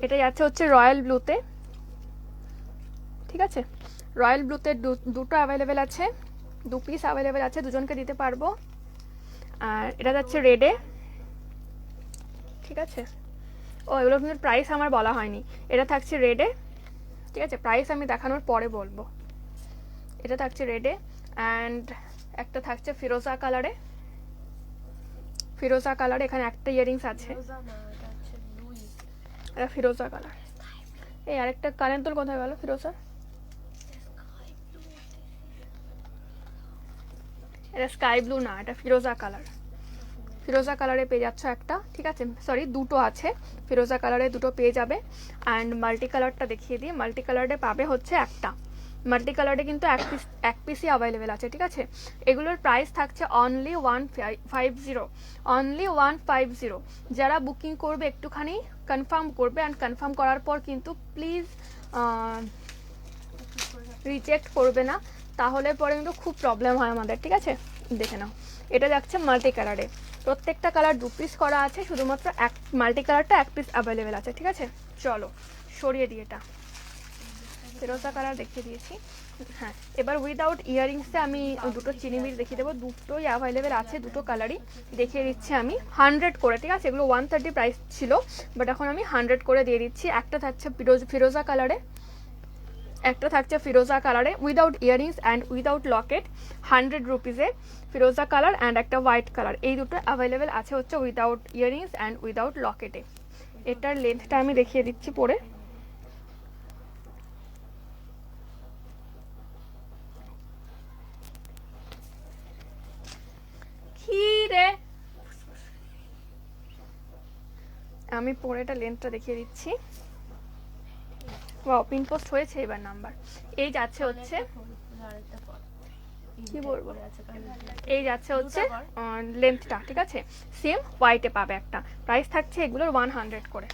এটা যাচ্ছে হচ্ছে রয়্যাল ব্লুতে। ঠিক আছে, রয়্যাল ব্লুতে 2টো অ্যাভেলেবেল আছে, 2 পিস অ্যাভেলেবেল আছে, দুজনকে দিতে পারবো। আর এটা যাচ্ছে রেডে। ঠিক আছে, ও এগুলো কিন্তু প্রাইস আমার বলা হয়নি। এটা থাকছে রেডে। ঠিক আছে, প্রাইস আমি দেখানোর পরে বলবো। এটা থাকছে রেডে, অ্যান্ড একটা থাকছে ফিরোজা কালারে। ফিরোজা কালার, এখানে একটা ইয়াররিংস আছে, এটা ফিরোজা কালার। এই আরেকটা কারেন্ট তোর কোথায় গেল? ফিরোজা এটা স্কাই ব্লু না, এটা ফিরোজা কালার। ফিরোজা কালারে পেয়ে যাচ্ছ একটা, ঠিক আছে, সরি দুটো আছে, ফিরোজা কালারে দুটো পেয়ে যাবে। অ্যান্ড মাল্টি কালারটা দেখিয়ে দিই, মাল্টি কালারে পাবে হচ্ছে একটা, মাল্টি কালারে কিন্তু এক পিসই অ্যাভেলেবেল আছে, ঠিক আছে। এগুলোর প্রাইস থাকছে অনলি 150, অনলি 150। যারা বুকিং করবে একটুখানি কনফার্ম করবে, অ্যান্ড কনফার্ম করার পর কিন্তু প্লিজ রিজেক্ট করবে না, তাহলে পরে কিন্তু খুব প্রবলেম হয় আমাদের, ঠিক আছে। দেখে নাও, এটা যাচ্ছে মাল্টি কালারে, প্রত্যেকটা কালার 2 পিস করা আছে, শুধুমাত্র এক মাল্টি কালারটা 1 পিস অ্যাভেলেবেল আছে, ঠিক আছে। চলো সরিয়ে দিই, এটা ফিরোজা কালার দেখিয়ে দিয়েছি। হ্যাঁ, এবার উইদাউট ইয়ারিংসে আমি দুটো চিনিমির দেখিয়ে দেবো, দুটোই অ্যাভেলেবেল আছে, দুটো কালারই দেখিয়ে দিচ্ছি আমি 100 করে, ঠিক আছে। এগুলো 130 প্রাইস ছিল, বাট এখন আমি 100 করে দিয়ে দিচ্ছি। একটা থাকছে ফিরোজা কালারে, একটা থাকছে ফিরোজা কালারে without earrings and without locket, 100 রুপিসে ফিরোজা কালার অ্যান্ড একটা হোয়াইট কালার, এই দুটো অ্যাভেলেবেল আছে হচ্ছে উইদাউট ইয়ারিংস অ্যান্ড উইদাউট লকেটে। এটার লেন্থটা আমি দেখিয়ে দিচ্ছি পরে। কি রে, আমি পরে এটা লেন্থটা দেখিয়ে দিচ্ছি। ওয়াও, পিন পোস্ট হয়েছে এবার নাম্বার। এই যাচ্ছে হচ্ছে, কি বলবো, এই যাচ্ছে হচ্ছে লেন্থটা, ঠিক আছে, সেম হোয়াইটে পাবে একটা। প্রাইস থাকছে এগুলোর 100 করে।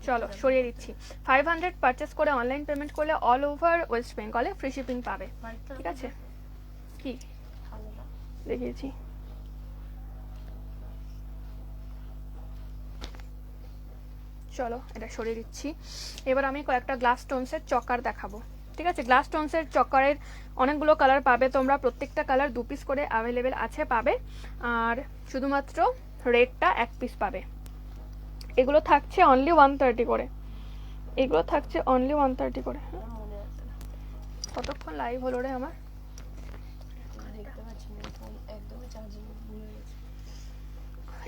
চলো সরিয়ে দিচ্ছি। 500 পারচেস করে অনলাইন পেমেন্ট করলে অল ওভার ওয়েস্ট বেঙ্গলে ফ্রি শিপিং পাবে, ঠিক আছে। কি দেখিয়েছি, চলো এটা সরিয়ে দিচ্ছি। এবার আমি কয়েকটা গ্লাস স্টোনসের চকার দেখাবো, ঠিক আছে। গ্লাস স্টোনসের চকারের অনেকগুলো কালার পাবে তোমরা, প্রত্যেকটা কালার 2 পিস করে অ্যাভেলেবেল আছে পাবে, আর শুধুমাত্র রেডটা 1 পিস পাবে। এগুলো থাকছে অনলি 130 করে, এগুলো থাকছে অনলি 130 করে। কতক্ষণ লাইভ হলো রে আমার,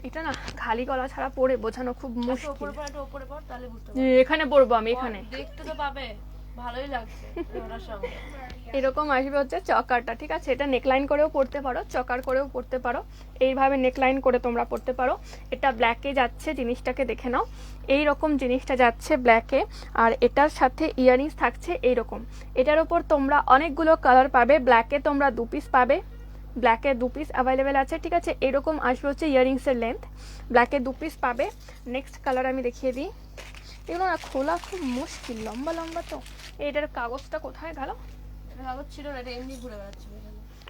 এটা না খালি গলা ছাড়া পড়ে বোঝানো খুব মুশকিল। এখানে পড়বো আমি, এখানে
দেখতে তো পাবে, ভালোই লাগছে ওনার সঙ্গে।
এরকম আসবে হচ্ছে চকারটা, ঠিক আছে। এটা নেকলাইন করেও পড়তে পারো, চকার করেও পড়তে পারো, এইভাবে নেকলাইন করে তোমরা পড়তে পারো। এটা ব্ল্যাকে যাচ্ছে, জিনিসটাকে দেখে নাও, এই রকম জিনিসটা যাচ্ছে ব্ল্যাকে, আর এটার সাথে ইয়ারিংস থাকছে এইরকম। এটার ওপর তোমরা অনেকগুলো কালার পাবে, ব্ল্যাকে তোমরা 2 পিস পাবে, ব্ল্যাকে 2 পিস অ্যাভেলেবেল আছে, ঠিক আছে। এরকম আসবে হচ্ছে ইয়ারিংসের লেন্থ, ব্ল্যাকে 2 পিস পাবে। নেক্সট কালার আমি দেখিয়ে দিই, এগুলো না খোলা খুব মুশকিল, লম্বা লম্বা তো। এটার কাগজটা কোথায় গেল,
কাগজ ছিল না, এটা এমনি ঘুরে বেড়াচ্ছে,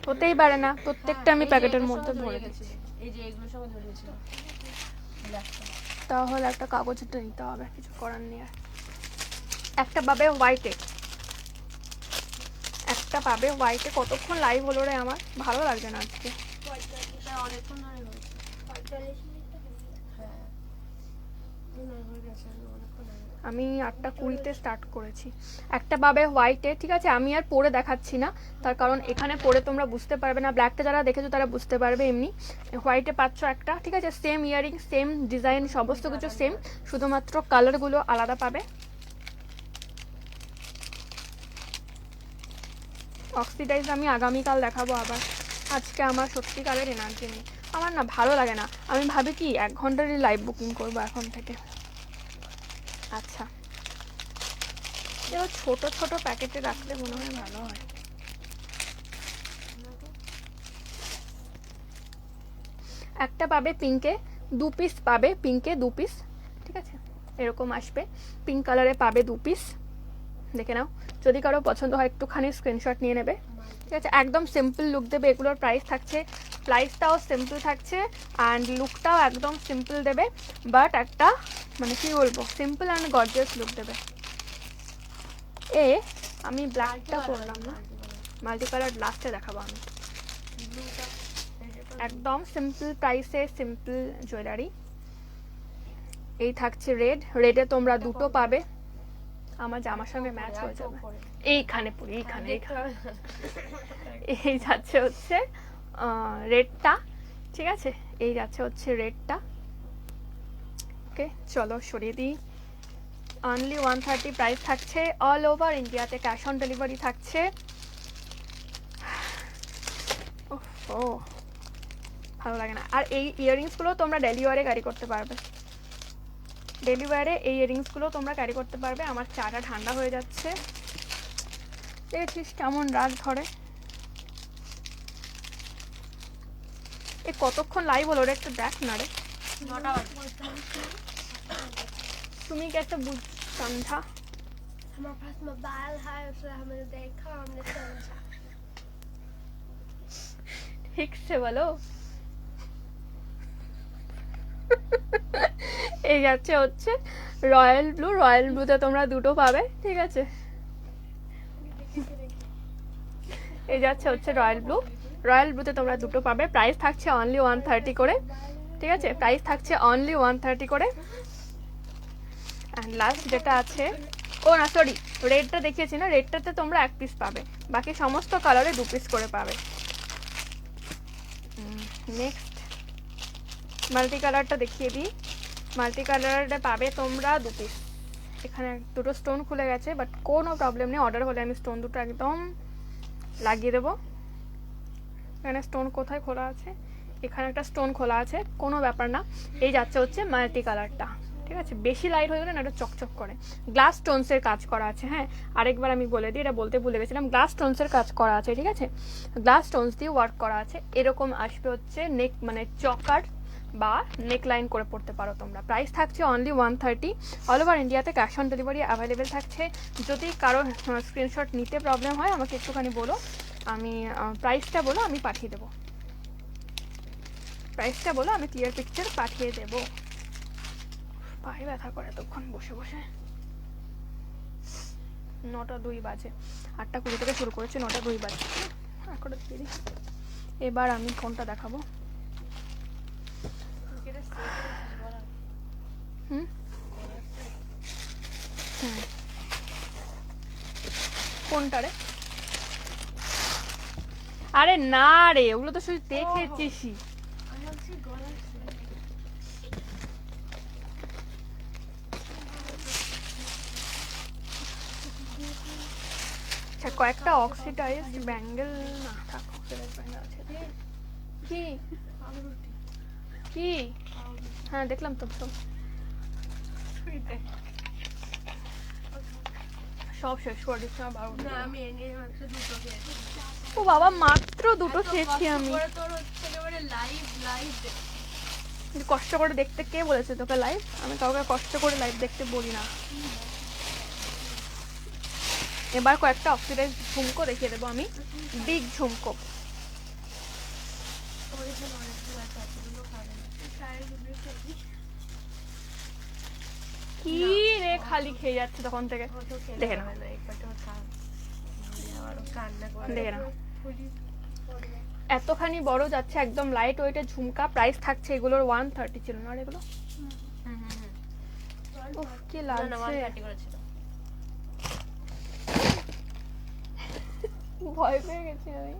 হতেই পারে না, প্রত্যেকটা আমি প্যাকেটের মধ্যে ভরে দিচ্ছি।
এই যে এগুলোর সঙ্গে ধরিয়েছিল,
তাহলে একটা কাগজটা নিতে হবে, কিছু করার নেই। আর একটা পাবে হোয়াইটে, একটা পাবে হোয়াইটে। কতক্ষণ লাইভ হলো রে আমার, ভালো লাগছে না আজকে,
অনেকক্ষণ ধরে হয়েছে। হ্যাঁ, হয়ে গেছে, অনেকক্ষণ ধরে।
আমি 8:20 স্টার্ট করেছি। একটা পাবে হোয়াইটে, ঠিক আছে। আমি আর পরে দেখাচ্ছি না, তার কারণ এখানে পরে তোমরা বুঝতে পারবে না, ব্ল্যাকটা যারা দেখেছো তারা বুঝতে পারবে। এমনি হোয়াইটে পাচ্ছ একটা, ঠিক আছে। সেম ইয়ারিং, সেম ডিজাইন, সমস্ত কিছু সেম, শুধুমাত্র কালারগুলো আলাদা পাবে। অক্সিডাইজ আমি আগামীকাল দেখাবো আবার, আজকে আমার সত্যিকারের এনার্জি নেই, আমার না ভালো লাগে না। আমি ভাবি কি 1 ঘন্টারই লাইভ বুকিং করবো এখন থেকে। আচ্ছা, এবার ছোট ছোট প্যাকেটে রাখলে মনে হয় ভালো হয়। একটা পাবে পিঙ্কে, 2 পিস পাবে, পিঙ্কে 2 পিস, ঠিক আছে। এরকম আসবে, পিঙ্ক কালারে পাবে 2 পিস, দেখে নাও। যদি কারো পছন্দ হয় একটুখানি স্ক্রিনশট নিয়ে নেবে, ঠিক আছে। একদম সিম্পল লুক দেবে, এগুলোর প্রাইস থাকছে, প্রাইসটাও সিম্পল থাকছে অ্যান্ড লুকটাও একদম সিম্পল দেবে, বাট একটা মানে কি বলবো, সিম্পল অ্যান্ড গর্জিয়াস লুক দেবে। আমি ব্ল্যাকটা করলাম না, মাল্টি কালার লাস্টে দেখাবো আমি। একদম সিম্পল প্রাইসে সিম্পল জুয়েলারি। এই থাকছে রেড, রেডে তোমরা দুটো পাবে, আমার জামার সঙ্গে ম্যাচ হয়ে যাবে। এইখানে পুরো এইখানে, এই যাচ্ছে হচ্ছে রেডটা, ঠিক আছে। এই যাচ্ছে হচ্ছে রেডটা, ওকে। চলো সরিয়ে দিই। অনলি 130 প্রাইস থাকছে, অল ওভার ইন্ডিয়াতে ক্যাশ অন ডেলিভারি থাকছে। ও ভালো লাগে না। আর এই ইয়াররিংসগুলো তোমরা ডেলি ওয়ারে ক্যারি করতে পারবে, ডেলি ওয়ারে এই ইয়াররিংসগুলো তোমরা ক্যারি করতে পারবে। আমার চাটা ঠান্ডা হয়ে যাচ্ছে, দেখেছিস কেমন রাগ ধরে। এ কতক্ষণ লাইভ হলো রে, একটু দেখ না রে।
9টা বাজে।
তুমি कैसे बुझ समझा?
हमारे पास मोबाइल है, उसने हमें देखा, हमने समझा।
ঠিক সে বলো। এই যাচ্ছে হচ্ছে রয়্যাল ব্লু, রয়্যাল ব্লুতে তোমরা দুটো পাবে, ঠিক আছে। এই যাচ্ছে হচ্ছে রয়্যাল ব্লু, রয়্যাল ব্লুতে তোমরা দুটো পাবে। প্রাইস থাকছে অনলি 130 করে, ঠিক আছে। প্রাইস থাকছে অনলি 130 করে। অ্যান্ড লাস্ট যেটা আছে, ও না সরি, রেডটা দেখিয়েছি না, রেডটাতে তোমরা এক পিস পাবে, বাকি সমস্ত কালারে 2 পিস করে পাবে। নেক্সট মাল্টি কালারটা দেখিয়ে দিই। মাল্টি কালারটা পাবে তোমরা 2 পিস। এখানে দুটো স্টোন খুলে গেছে, বাট কোনো প্রবলেম নেই, অর্ডার হলে আমি স্টোন দুটো একদম লাগিয়ে দেবো। এখানে স্টোন কোথায় খোলা আছে, এখানে একটা স্টোন খোলা আছে, কোনো ব্যাপার না। এই যাচ্ছে হচ্ছে মাল্টি কালারটা, ঠিক আছে। বেশি লাইট হয়ে গেলে না এটা চকচক করে। গ্লাস স্টোনসের কাজ করা আছে, হ্যাঁ আরেকবার আমি বলে দিই, এটা বলতে ভুলে গেছিলাম। গ্লাস স্টোনসের কাজ করা আছে, ঠিক আছে। গ্লাস স্টোনস দিয়ে ওয়ার্ক করা আছে। এরকম আসবে হচ্ছে নেক, মানে চকার বা নেক লাইন করে পড়তে পারো তোমরা। প্রাইস থাকছে অনলি 130। অল ওভার ইন্ডিয়াতে ক্যাশ অন ডেলিভারি অ্যাভেলেবেল থাকছে। যদি কারো স্ক্রিনশট নিতে প্রবলেম হয় আমাকে একটুখানি বলো, আমি প্রাইসটা বলো, আমি পাঠিয়ে দেবো। প্রাইসটা বলো, আমি ক্লিয়ার পিকচার পাঠিয়ে দেবো। পায়ে ব্যথা করে তখন বসে বসে। 9টা 2 বাজে, 8টা 20 থেকে শুরু করেছে, 9টা 2 বাজে। এখন এবার আমি কোনটা দেখাবো? হুম হুম কোনটা রে? আরে না রে, ওগুলো তো শুধু দেখেছিসই।
আমি ভাবছি গলার
আচ্ছা, কয়েকটা অক্সিডাইজড ব্যাঙ্গেল না থাক, অক্সিডাইজড ব্যাঙ্গেল আছে। কি কি? হ্যাঁ দেখলাম তো সব, সব শেষ করে দিচ্ছি আমার 12টা।
না, আমি এনে মাত্র দুটো খেয়েছি।
ও বাবা, মাত্র দুটো খেয়েছি আমি।
তোর হচ্ছে একেবারে লাইভ লাইভ।
কষ্ট করে দেখতে কে বলেছে তোকে লাইভ? আমি কাউকে কষ্ট করে লাইভ দেখতে বলি না। এবার কয়েকটা অক্সিডাইজ ঝুমকো দেখিয়ে দেবো আমি, বিগ ঝুমকো। কি রে, খালি খেয়ে যাচ্ছে তখন থেকে। দেখে না, দেখে না, এতখানি বড় যাচ্ছে, একদম লাইট ওয়েটের ঝুমকা। প্রাইস থাকছে এগুলোর 130 ছিল না আর এগুলো? উফ, কি লাগছে, ভয় পেয়ে গেছি আমি।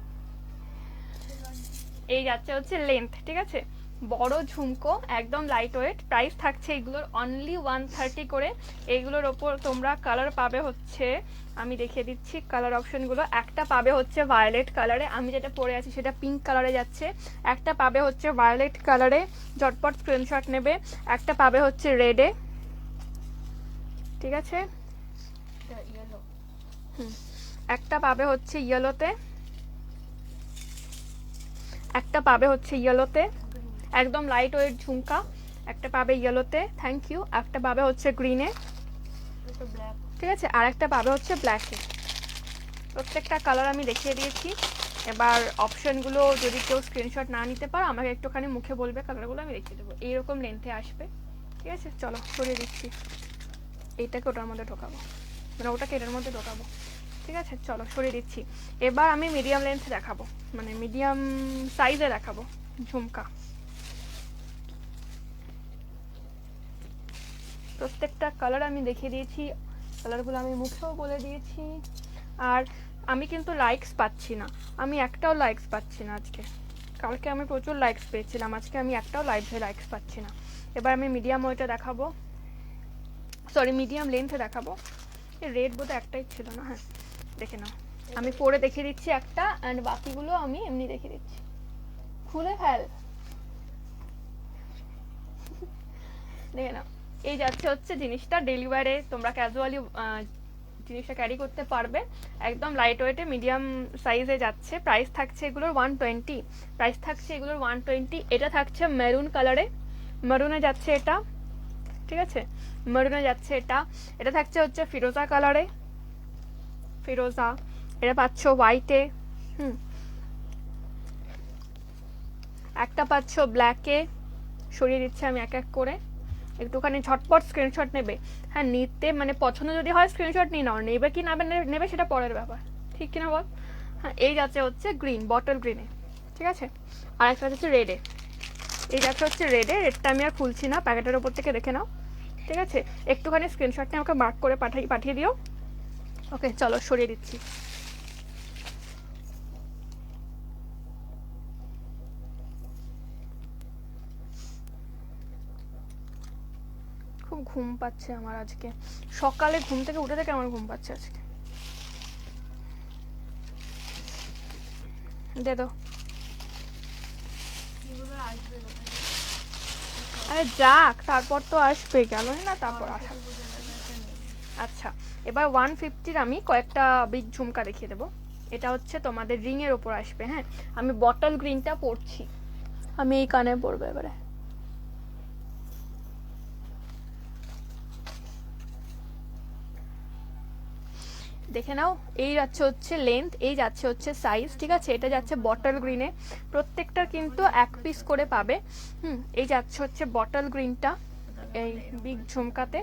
এই যাচ্ছে হচ্ছে লেন্থ, ঠিক আছে, বড় ঝুমকো, একদম লাইট ওয়েট। প্রাইস থাকছে এগুলোর অনলি 130 করে। এইগুলোর ওপর তোমরা কালার পাবে হচ্ছে, আমি দেখিয়ে দিচ্ছি কালার অপশনগুলো। একটা পাবে হচ্ছে ভায়োলেট কালারে, আমি যেটা পরে আছি সেটা পিঙ্ক কালারে যাচ্ছে। একটা পাবে হচ্ছে ভায়োলেট কালারে, ঝটপট স্ক্রিনশট নেবে। একটা পাবে হচ্ছে রেডে, ঠিক আছে। একটা পাবে হচ্ছে ইয়েলোতে, একটা পাবে হচ্ছে ইয়েলোতে, একদম লাইট ওয়েট ঝুমকা। একটা পাবে ইয়েলোতে, থ্যাংক ইউ। একটা পাবে হচ্ছে গ্রিনে, ঠিক আছে, আর একটা পাবে হচ্ছে ব্ল্যাকে। প্রত্যেকটা কালার আমি দেখিয়ে দিয়েছি। এবার অপশনগুলো যদি কেউ স্ক্রিনশট না নিতে পারো আমাকে একটুখানি মুখে বলবে, কালারগুলো আমি দেখিয়ে দেবো। এইরকম লেন্থে আসবে, ঠিক আছে। চলো সরিয়ে দিচ্ছি, এইটাকে ওটার মধ্যে ঢোকাবো, মানে ওটাকে এটার মধ্যে ঢোকাবো, ঠিক আছে। চলো সরিয়ে দিচ্ছি। এবার আমি মিডিয়াম লেন্থ দেখাবো, মানে মিডিয়াম সাইজে দেখাবো ঝুমকা। প্রত্যেকটা কালার আমি দেখিয়ে দিয়েছি, কালারগুলো আমি মুখেও বলে দিয়েছি। আর আমি কিন্তু লাইকস পাচ্ছি না, আমি একটাও লাইকস পাচ্ছি না আজকে। কালকে আমি প্রচুর লাইকস পেয়েছিলাম, আজকে আমি একটাও লাইভে লাইকস পাচ্ছি না। এবার আমি মিডিয়াম ওয়েটে দেখাবো, সরি মিডিয়াম লেন্থে দেখাবো। রেড বোধহয় একটাই ছিল না, হ্যাঁ দেখে নাও, আমি পরে দেখিয়ে দিচ্ছি একটা, অ্যান্ড বাকিগুলো আমি এমনি দেখিয়ে দিচ্ছি। খুলে ফেল, দেখে নাও, এই যাচ্ছে হচ্ছে জিনিসটা ডেলিভারে, তোমরা ক্যাজুয়ালি জিনিসটা ক্যারি করতে পারবে, একদম লাইট ওয়েটে মিডিয়াম সাইজে যাচ্ছে। প্রাইস থাকছে এগুলোর 120, প্রাইস থাকছে এগুলোর 120। এটা থাকছে মেরুন কালারে, মেরুনে যাচ্ছে এটা, ঠিক আছে, মেরুনে যাচ্ছে এটা। এটা থাকছে হচ্ছে ফিরোজা কালারে, ফিরোজা। এটা পাচ্ছ হোয়াইটে, একটা পাচ্ছ ব্ল্যাকে। সরিয়ে দিচ্ছি আমি এক এক করে, একটুখানি ঝটপট স্ক্রিনশট নেবে। হ্যাঁ, নিতে মানে পছন্দ যদি হয় স্ক্রিনশট নিয়ে নাও, নেবে কি না নেবে সেটা পরের ব্যাপার, ঠিক কিনা বল। হ্যাঁ, এই যাচ্ছে হচ্ছে গ্রিন, বটল গ্রিনে, ঠিক আছে। আর একটা যাচ্ছে রেডে, এই যাচ্ছে হচ্ছে রেডে। রেডটা আমি আর খুলছি না, প্যাকেটের ওপর থেকে দেখে নাও, ঠিক আছে। একটুখানি স্ক্রিনশট নিয়ে আমাকে মার্ক করে পাঠিয়ে দিও। ওকে, চলো সরিয়ে দিচ্ছি। খুব ঘুম পাচ্ছে আমার আজকে, সকালে ঘুম থেকে উঠে থেকে আমার ঘুম পাচ্ছে আজকে। দে দাও। আরে যাক, তারপর তো আসবে, গেল না তারপর আসা। আচ্ছা, এবার 150-র আমি কয়েকটা বিগ ঝুমকা দেখিয়ে দেবো। এটা হচ্ছে তোমাদের রিং এর ওপর আসবে। হ্যাঁ, আমি বটল গ্রিনটা পরছি, আমি এই কানে পরবো এবারে। দেখে নাও, এই যাচ্ছে হচ্ছে লেন্থ, এই যাচ্ছে হচ্ছে সাইজ, ঠিক আছে। এটা যাচ্ছে বটল গ্রিনে, প্রত্যেকটার কিন্তু এক পিস করে পাবে। এই যাচ্ছে হচ্ছে বটল গ্রিনটা এই বিগ ঝুমকাতে।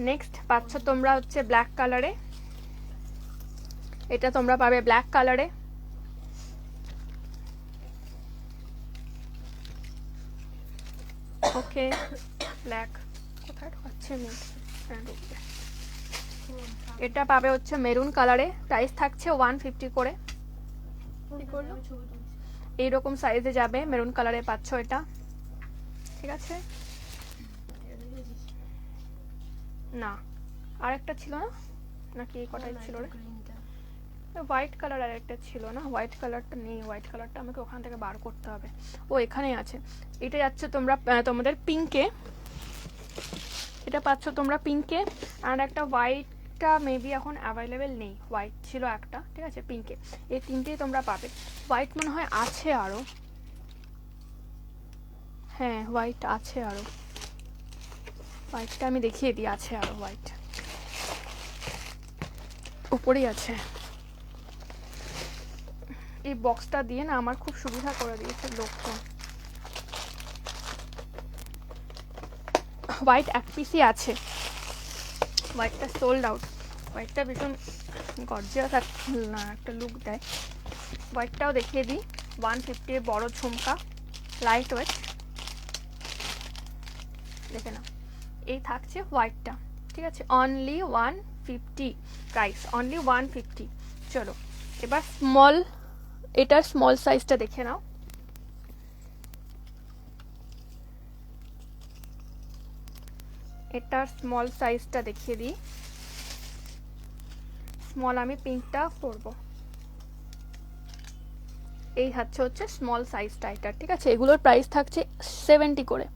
নেক্সট পাচ্ছ তোমরা হচ্ছে ব্ল্যাক কালারে, এটা তোমরা পাবে ব্ল্যাক কালারে। ওকে, ব্ল্যাক কোথায় ঢোকাচ্ছে আমি, এটা পাবে হচ্ছে মেরুন কালারে। প্রাইস থাকছে 150 করে। এইরকম সাইজে যাবে, মেরুন কালারে পাচ্ছ এটা, ঠিক আছে। না, আরেকটা ছিল না নাকি, এই কটাই ছিল রে? হোয়াইট কালার আর একটা ছিল না, হোয়াইট কালারটা নেই, হোয়াইট কালারটা আমাকে ওখান থেকে বার করতে হবে। ও এখানেই আছে। এটা যাচ্ছে তোমরা তোমাদের পিঙ্কে, এটা পাচ্ছ তোমরা পিঙ্কে। আর একটা হোয়াইটটা মেবি এখন অ্যাভেলেবেল নেই, হোয়াইট ছিল একটা, ঠিক আছে, পিঙ্কে। এই তিনটেই তোমরা পাবে। হোয়াইট মনে হয় আছে আরও, হ্যাঁ হোয়াইট আছে আরও, হোয়াইটটা আমি দেখিয়ে দিই, আছে আরও হোয়াইট, উপরেই আছে। এই বক্সটা দিয়ে না আমার খুব সুবিধা করে দিয়েছে লোকজন। হোয়াইট এক পিসই আছে, হোয়াইটটা সোল্ড আউট। হোয়াইটটা ভীষণ গর্জিয়াস একটা লুক দেয়। হোয়াইটটাও দেখিয়ে দিই, 150 এর বড় ঝুমকা, লাইট ওয়েট, দেখে নাও। এই থাকছে হোয়াইটটা, ঠিক আছে, অনলি 150 প্রাইস, অনলি 150। চলো এবার স্মল, এটার স্মল সাইজটা দেখে নাও। এটার স্মল সাইজটা দেখিয়ে দিই। স্মল আমি পিঙ্কটা পরবো, এই হচ্ছে স্মল সাইজটা এটা, ঠিক আছে। এগুলোর প্রাইস থাকছে 70 করে,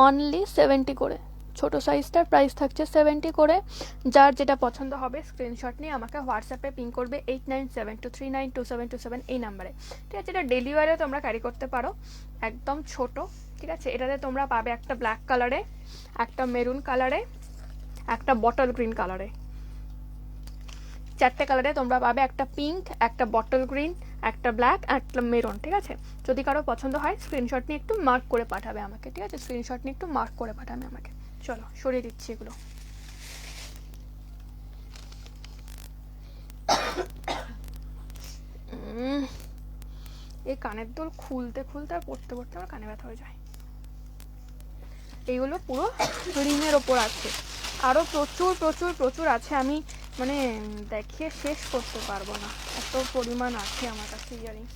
অনলি 70 করে। ছোট সাইজটার প্রাইস থাকছে 70 করে। যার যেটা পছন্দ হবে স্ক্রিনশট নিয়ে আমাকে হোয়াটসঅ্যাপে পিং করবে 8972392727 এই নাম্বারে, ঠিক আছে। এটা ডেলিভারিও তোমরা ক্যারি করতে পারো, একদম ছোট, ঠিক আছে। এটাতে তোমরা পাবে একটা ব্ল্যাক কালারে, একটা মেরুন কালারে, একটা বটল গ্রিন কালারে, চারটে কালারে তোমরা পাবে, একটা পিঙ্ক, একটা বটল গ্রিন, একটা ব্ল্যাক, একটা মেরুন, ঠিক আছে। যদি কারো পছন্দ হয় স্ক্রিনশট নিয়ে একটু মার্ক করে পাঠাবে আমাকে, ঠিক আছে, স্ক্রিনশট নিয়ে একটু মার্ক করে পাঠাবে আমাকে। চলো সরিয়ে দিচ্ছি এগুলো। এই কানের দুল খুলতে খুলতে আর পড়তে পড়তে আমার কানে ব্যথা হয়ে যায়। এইগুলো পুরো রিংয়ের ওপর আছে, আরো প্রচুর প্রচুর প্রচুর আছে, আমি মানে দেখিয়ে শেষ করতে পারবো না, এত পরিমাণ আছে আমার কাছে ইয়ারিং।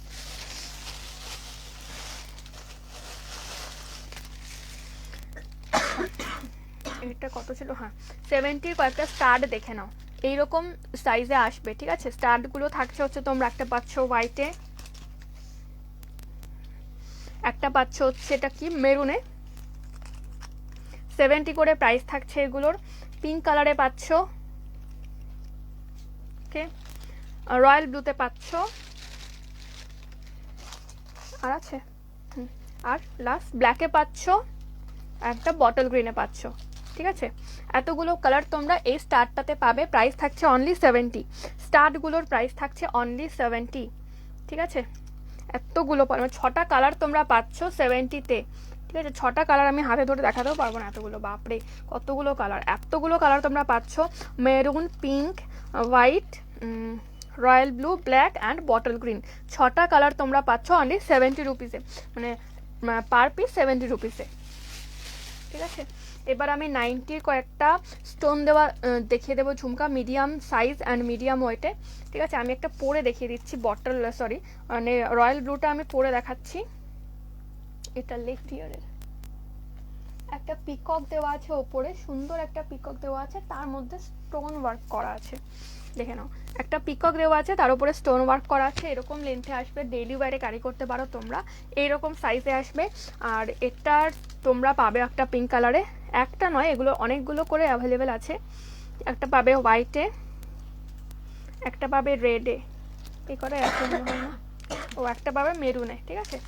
এটা কত ছিল, হ্যাঁ 70 কয়েকটা স্টাড দেখে নাও, এইরকম সাইজে আসবে, ঠিক আছে। স্টাড গুলো থাকছে হচ্ছে তোমরা একটা পাচ্ছ হোয়াইটে, একটা পাচ্ছ হচ্ছে এটা কি মেরুনে, 70 করে প্রাইস থাকছে এগুলোর। পিঙ্ক কালারে পাচ্ছ, ওকে, রয়্যাল ব্লুতে পাচ্ছ, আর আছে আর লাস্ট ব্ল্যাকে পাচ্ছ, একটা বটল গ্রিনে পাচ্ছ। ঠিক আছে, এতগুলো কালার তোমরা এই স্টার্টটাতে পাবে। প্রাইস থাকছে অনলি 70, স্টার্টগুলোর প্রাইস থাকছে অনলি 70। ঠিক আছে, এতগুলো 6টা কালার তোমরা পাচ্ছ 70-তে। ঠিক আছে, 6টা কালার আমি হাতে ধরে দেখাতেও পারবো না, এতগুলো, বাপরে কতগুলো কালার, এতগুলো কালার তোমরা পাচ্ছ। Maroon, pink, white, royal blue, black and bottle green, 6টা কালার তোমরা পাচ্ছ অনলি 70 রুপিসে, মানে পার পিস 70 রুপিসে। ঠিক আছে, এবার আমি 90-র কয়েকটা স্টোন দেওয়া দেখিয়ে দেবো ঝুমকা, মিডিয়াম সাইজ অ্যান্ড মিডিয়াম ওয়েটে। ঠিক আছে, আমি একটা পরে দেখিয়ে দিচ্ছি, মানে রয়্যাল ব্লুটা আমি পরে দেখাচ্ছি। এটা লেফট ইয়ারের একটা পিকক দেওয়া আছে ওপরে, সুন্দর একটা পিকক দেওয়া আছে, তার মধ্যে স্টোন ওয়ার্ক করা আছে। দেখে নাও, একটা পিকক দেওয়া আছে, তার উপরে স্টোন ওয়ার্ক করা আছে। এরকম লেন্থে আসবে, ডেইলি ওয়্যারে ক্যারি করতে পারো তোমরা, এইরকম সাইজে আসবে। আর এটার তোমরা পাবে একটা পিঙ্ক কালারে, একটা নয়, এগুলো অনেকগুলো করে অ্যাভেলেবেল আছে। একটা পাবে হোয়াইটে, একটা পাবে রেডে, এই করে ও একটা পাবে মেরুনে। ঠিক আছে,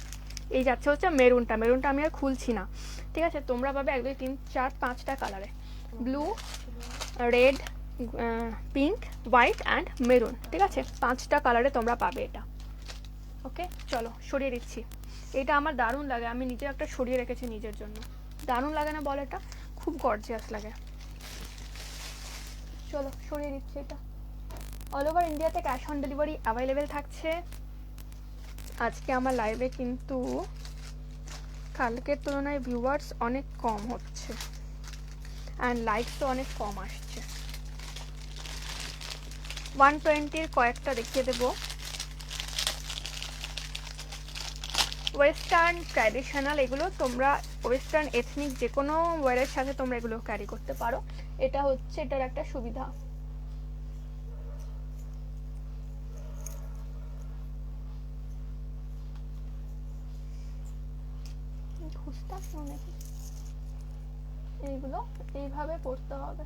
এই যাচ্ছে হচ্ছে মেরুনটা, মেরুনটা আমি আর খুলছি না। ঠিক আছে, তোমরা পাবে 1 2 3 4 5টা কালারে, blue, red, pink, white and maroon. ঠিক আছে, 5টা কালারে তোমরা পাবে এটা। ওকে, চলো সরিয়ে দিচ্ছি। এটা আমার দারুণ লাগে, আমি নিজে একটা সরিয়ে রেখেছি নিজের জন্য। দারুণ লাগে না বল? এটা খুব গর্জিয়াস লাগে। চলো সরিয়ে দিচ্ছি এটা। অল ওভার ইন্ডিয়াতে ক্যাশ অন ডেলিভারি অ্যাভেলেবেল থাকছে। আজকে আমার লাইভে কিন্তু কালকের তুলনায় ভিউয়ার্স অনেক কম হচ্ছে অ্যান্ড লাইকসও অনেক কম আসছে। 120-র কয়েকটা দেখিয়ে দেব। ওয়েস্টার্ন ট্র্যাডিশনাল, এগুলো তোমরা ওয়েস্টার্ন এথনিক যে কোনো ওয়ারের সাথে তোমরা এগুলো ক্যারি করতে পারো। এটা হচ্ছে এটার একটা সুবিধা। এইগুলো এইভাবে পড়তে হবে।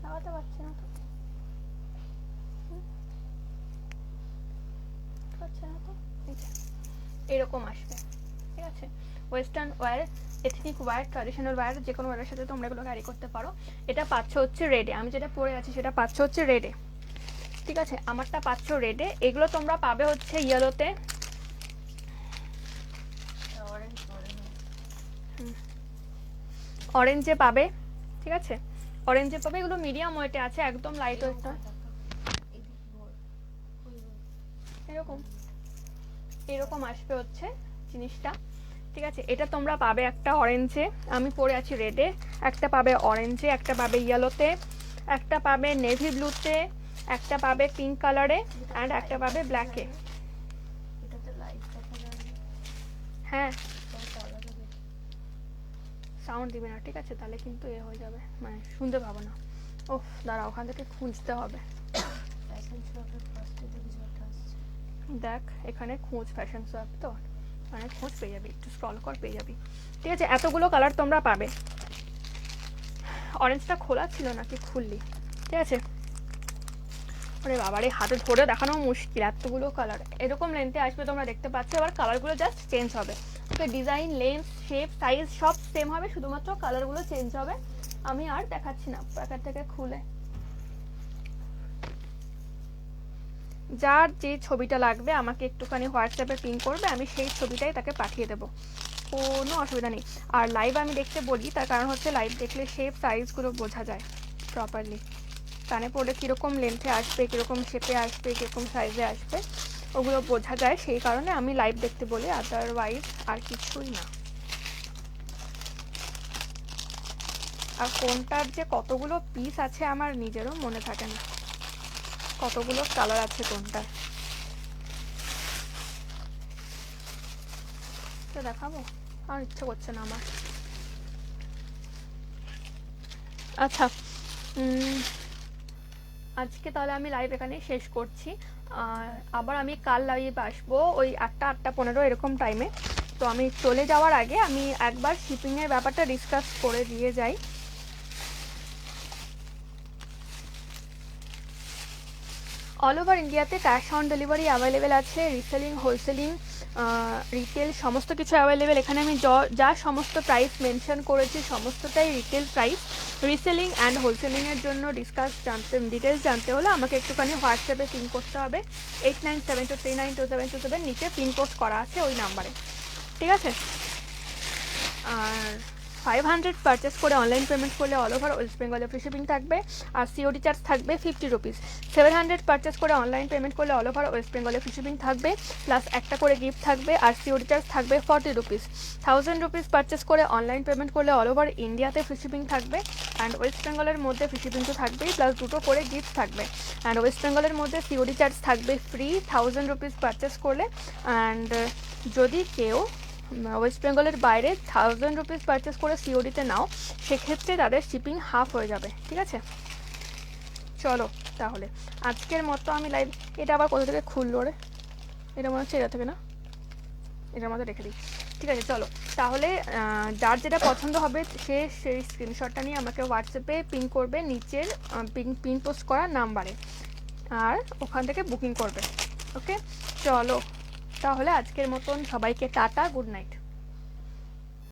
লাগাতে পারছি না তো, এরকম আসবে। ঠিক আছে, western wear, ethnic wear, traditional wear, যে কোনো ওয়্যারের সাথে তোমরা এগুলো ক্যারি করতে পারো। এটা পাচ্ছ হচ্ছে রেডে, আমি যেটা পরে আছি সেটা পাচ্ছ হচ্ছে রেডে। ঠিক আছে, আমারটা পাচ্ছ রেডে। এগুলো তোমরা পাবে হচ্ছে ইয়েলোতে, অরেঞ্জে পাবে। ঠিক আছে, অরেঞ্জে পাবে। এগুলো মিডিয়াম ওয়েটে আছে, একদম লাইট ওয়েট নয়। এরকম এরকম আসবে হচ্ছে জিনিসটা। ঠিক আছে, এটা তোমরা পাবে একটা অরেঞ্জে, আমি পরে আছি রেডে, একটা পাবে অরেঞ্জে, একটা পাবে ইয়েলোতে, একটা পাবে নেভি ব্লুতে, একটা পাবে পিঙ্ক কালারে অ্যান্ড একটা পাবে ব্ল্যাকে। হ্যাঁ, সাউন্ড দিবে না। ঠিক আছে, তাহলে কিন্তু এ হয়ে যাবে, মানে শুনতে পাবো না। ওহ দাঁড়া, ওখান থেকে খুঁজতে হবে। দেখ এখানে খোঁজ, ফ্যাশন সোয়াপ তো, মানে খোঁজ পেয়ে যাবি, একটু স্ক্রল কর পেয়ে যাবি। ঠিক আছে, এতগুলো কালার তোমরা পাবে। অরেঞ্জটা খোলা ছিল নাকি খুললি? ঠিক আছে, আরে বাবারে, হাতে ধরে দেখানো মুশকিল, এতগুলো কালার এরকম লেন্থে আসবে, তোমরা দেখতে পাচ্ছ। এবার কালারগুলো জাস্ট চেঞ্জ হবে। তো ডিজাইন, লেন্থ, শেপ, সাইজ সব সেম হবে, শুধুমাত্র কালারগুলো চেঞ্জ হবে। আমি আর দেখাচ্ছি না, প্যাকেট থেকে খুলে। যার যে ছবিটা লাগবে আমাকে একটুখানি হোয়াটসঅ্যাপে পিন করবে, আমি সেই ছবিটাই তাকে পাঠিয়ে দেবো, কোনো অসুবিধা নেই। আর লাইভ আমি দেখতে বলি, তার কারণ হচ্ছে লাইভ দেখলে শেপ সাইজগুলো বোঝা যায় প্রপারলি, কানে পড়লে কীরকম লেন্থে আসবে, কীরকম শেপে আসবে, কীরকম সাইজে আসবে, ওগুলো বোঝা যায়। সেই কারণে আমি লাইভ দেখতে বলি, আদারওয়াইজ আর কিছুই না। আর কোনটার যে কতগুলো পিস আছে আমার নিজেরও মনে থাকে না, কতগুলো কালার আছে কোনটা। তো দেখাবো, আর ইচ্ছে করছে না আমার। আচ্ছা, আজকে তাহলে আমি লাইভ এখানেই শেষ করছি। আর আবার আমি কাল লাইভ আসবো ওই 8টা 8টা 15 এরকম টাইমে। তো আমি চলে যাওয়ার আগে আমি একবার শিপিংয়ের ব্যাপারটা ডিসকাস করে দিয়ে যাই। অল ওভার ইন্ডিয়াতে ক্যাশ অন ডেলিভারি অ্যাভেলেবেল আছে, রিসেলিং, হোলসেলিং, রিটেল সমস্ত কিছু অ্যাভেলেবেল। এখানে আমি যা সমস্ত প্রাইস মেনশন করেছি সমস্তটাই রিটেল প্রাইস। রিসেলিং অ্যান্ড হোলসেলিংয়ের জন্য ডিটেলস জানতে হলে আমাকে একটুখানি হোয়াটসঅ্যাপে পিন করতে হবে। 8972392727 নিচে পিন পোস্ট করা আছে ওই নাম্বারে, ঠিক আছে? আর 500 পারচেস করে অনলাইন পেমেন্ট করলে অল ওভার ওয়েস্ট বেঙ্গলে ফ্রি শিপিং থাকবে, আর সিওডি চার্জ থাকবে 50 রুপিস। 700 পারচেস করে অনলাইন পেমেন্ট করলে অল ওভার ওয়েস্ট বেঙ্গলে ফ্রি শিপিং থাকবে, প্লাস একটা করে গিফট থাকবে, আর সিওডি চার্জ থাকবে 40 রুপিস। 1000 রুপিস পারচেস করে অনলাইন পেমেন্ট করলে অল ওভার ইন্ডিয়াতে ফ্রি শিপিং থাকবে, অ্যান্ড ওয়েস্ট বেঙ্গলের মধ্যে ফ্রি শিপিং তো থাকবেই, প্লাস দুটো করে গিফট থাকবে। অ্যান্ড ওয়েস্ট বেঙ্গলের মধ্যে সিওডি চার্জ থাকবে ফ্রি 1000 রুপিস পারচেস করলে। অ্যান্ড যদি কেউ ওয়েস্ট বেঙ্গলের বাইরে 1000 রুপিস পারচেস করে সিওডিতে নাও, সেক্ষেত্রে তাদের শিপিং হাফ হয়ে যাবে, ঠিক আছে? চলো তাহলে আজকের মতো আমি লাইভ, এটা আবার কোথা থেকে খুললো রে? এটা মনে হচ্ছে এটা থেকে, না এটার মধ্যে রেখে দিই, ঠিক আছে? চলো তাহলে যার যেটা পছন্দ হবে সে সেই স্ক্রিনশটটা নিয়ে আমাকে হোয়াটসঅ্যাপে পিন করবে নিচের পিন পোস্ট করা নাম্বারে, আর ওখান থেকে বুকিং করবে। ওকে, চলো তাহলে আজকের মতন সবাইকে টাটা, গুড নাইট।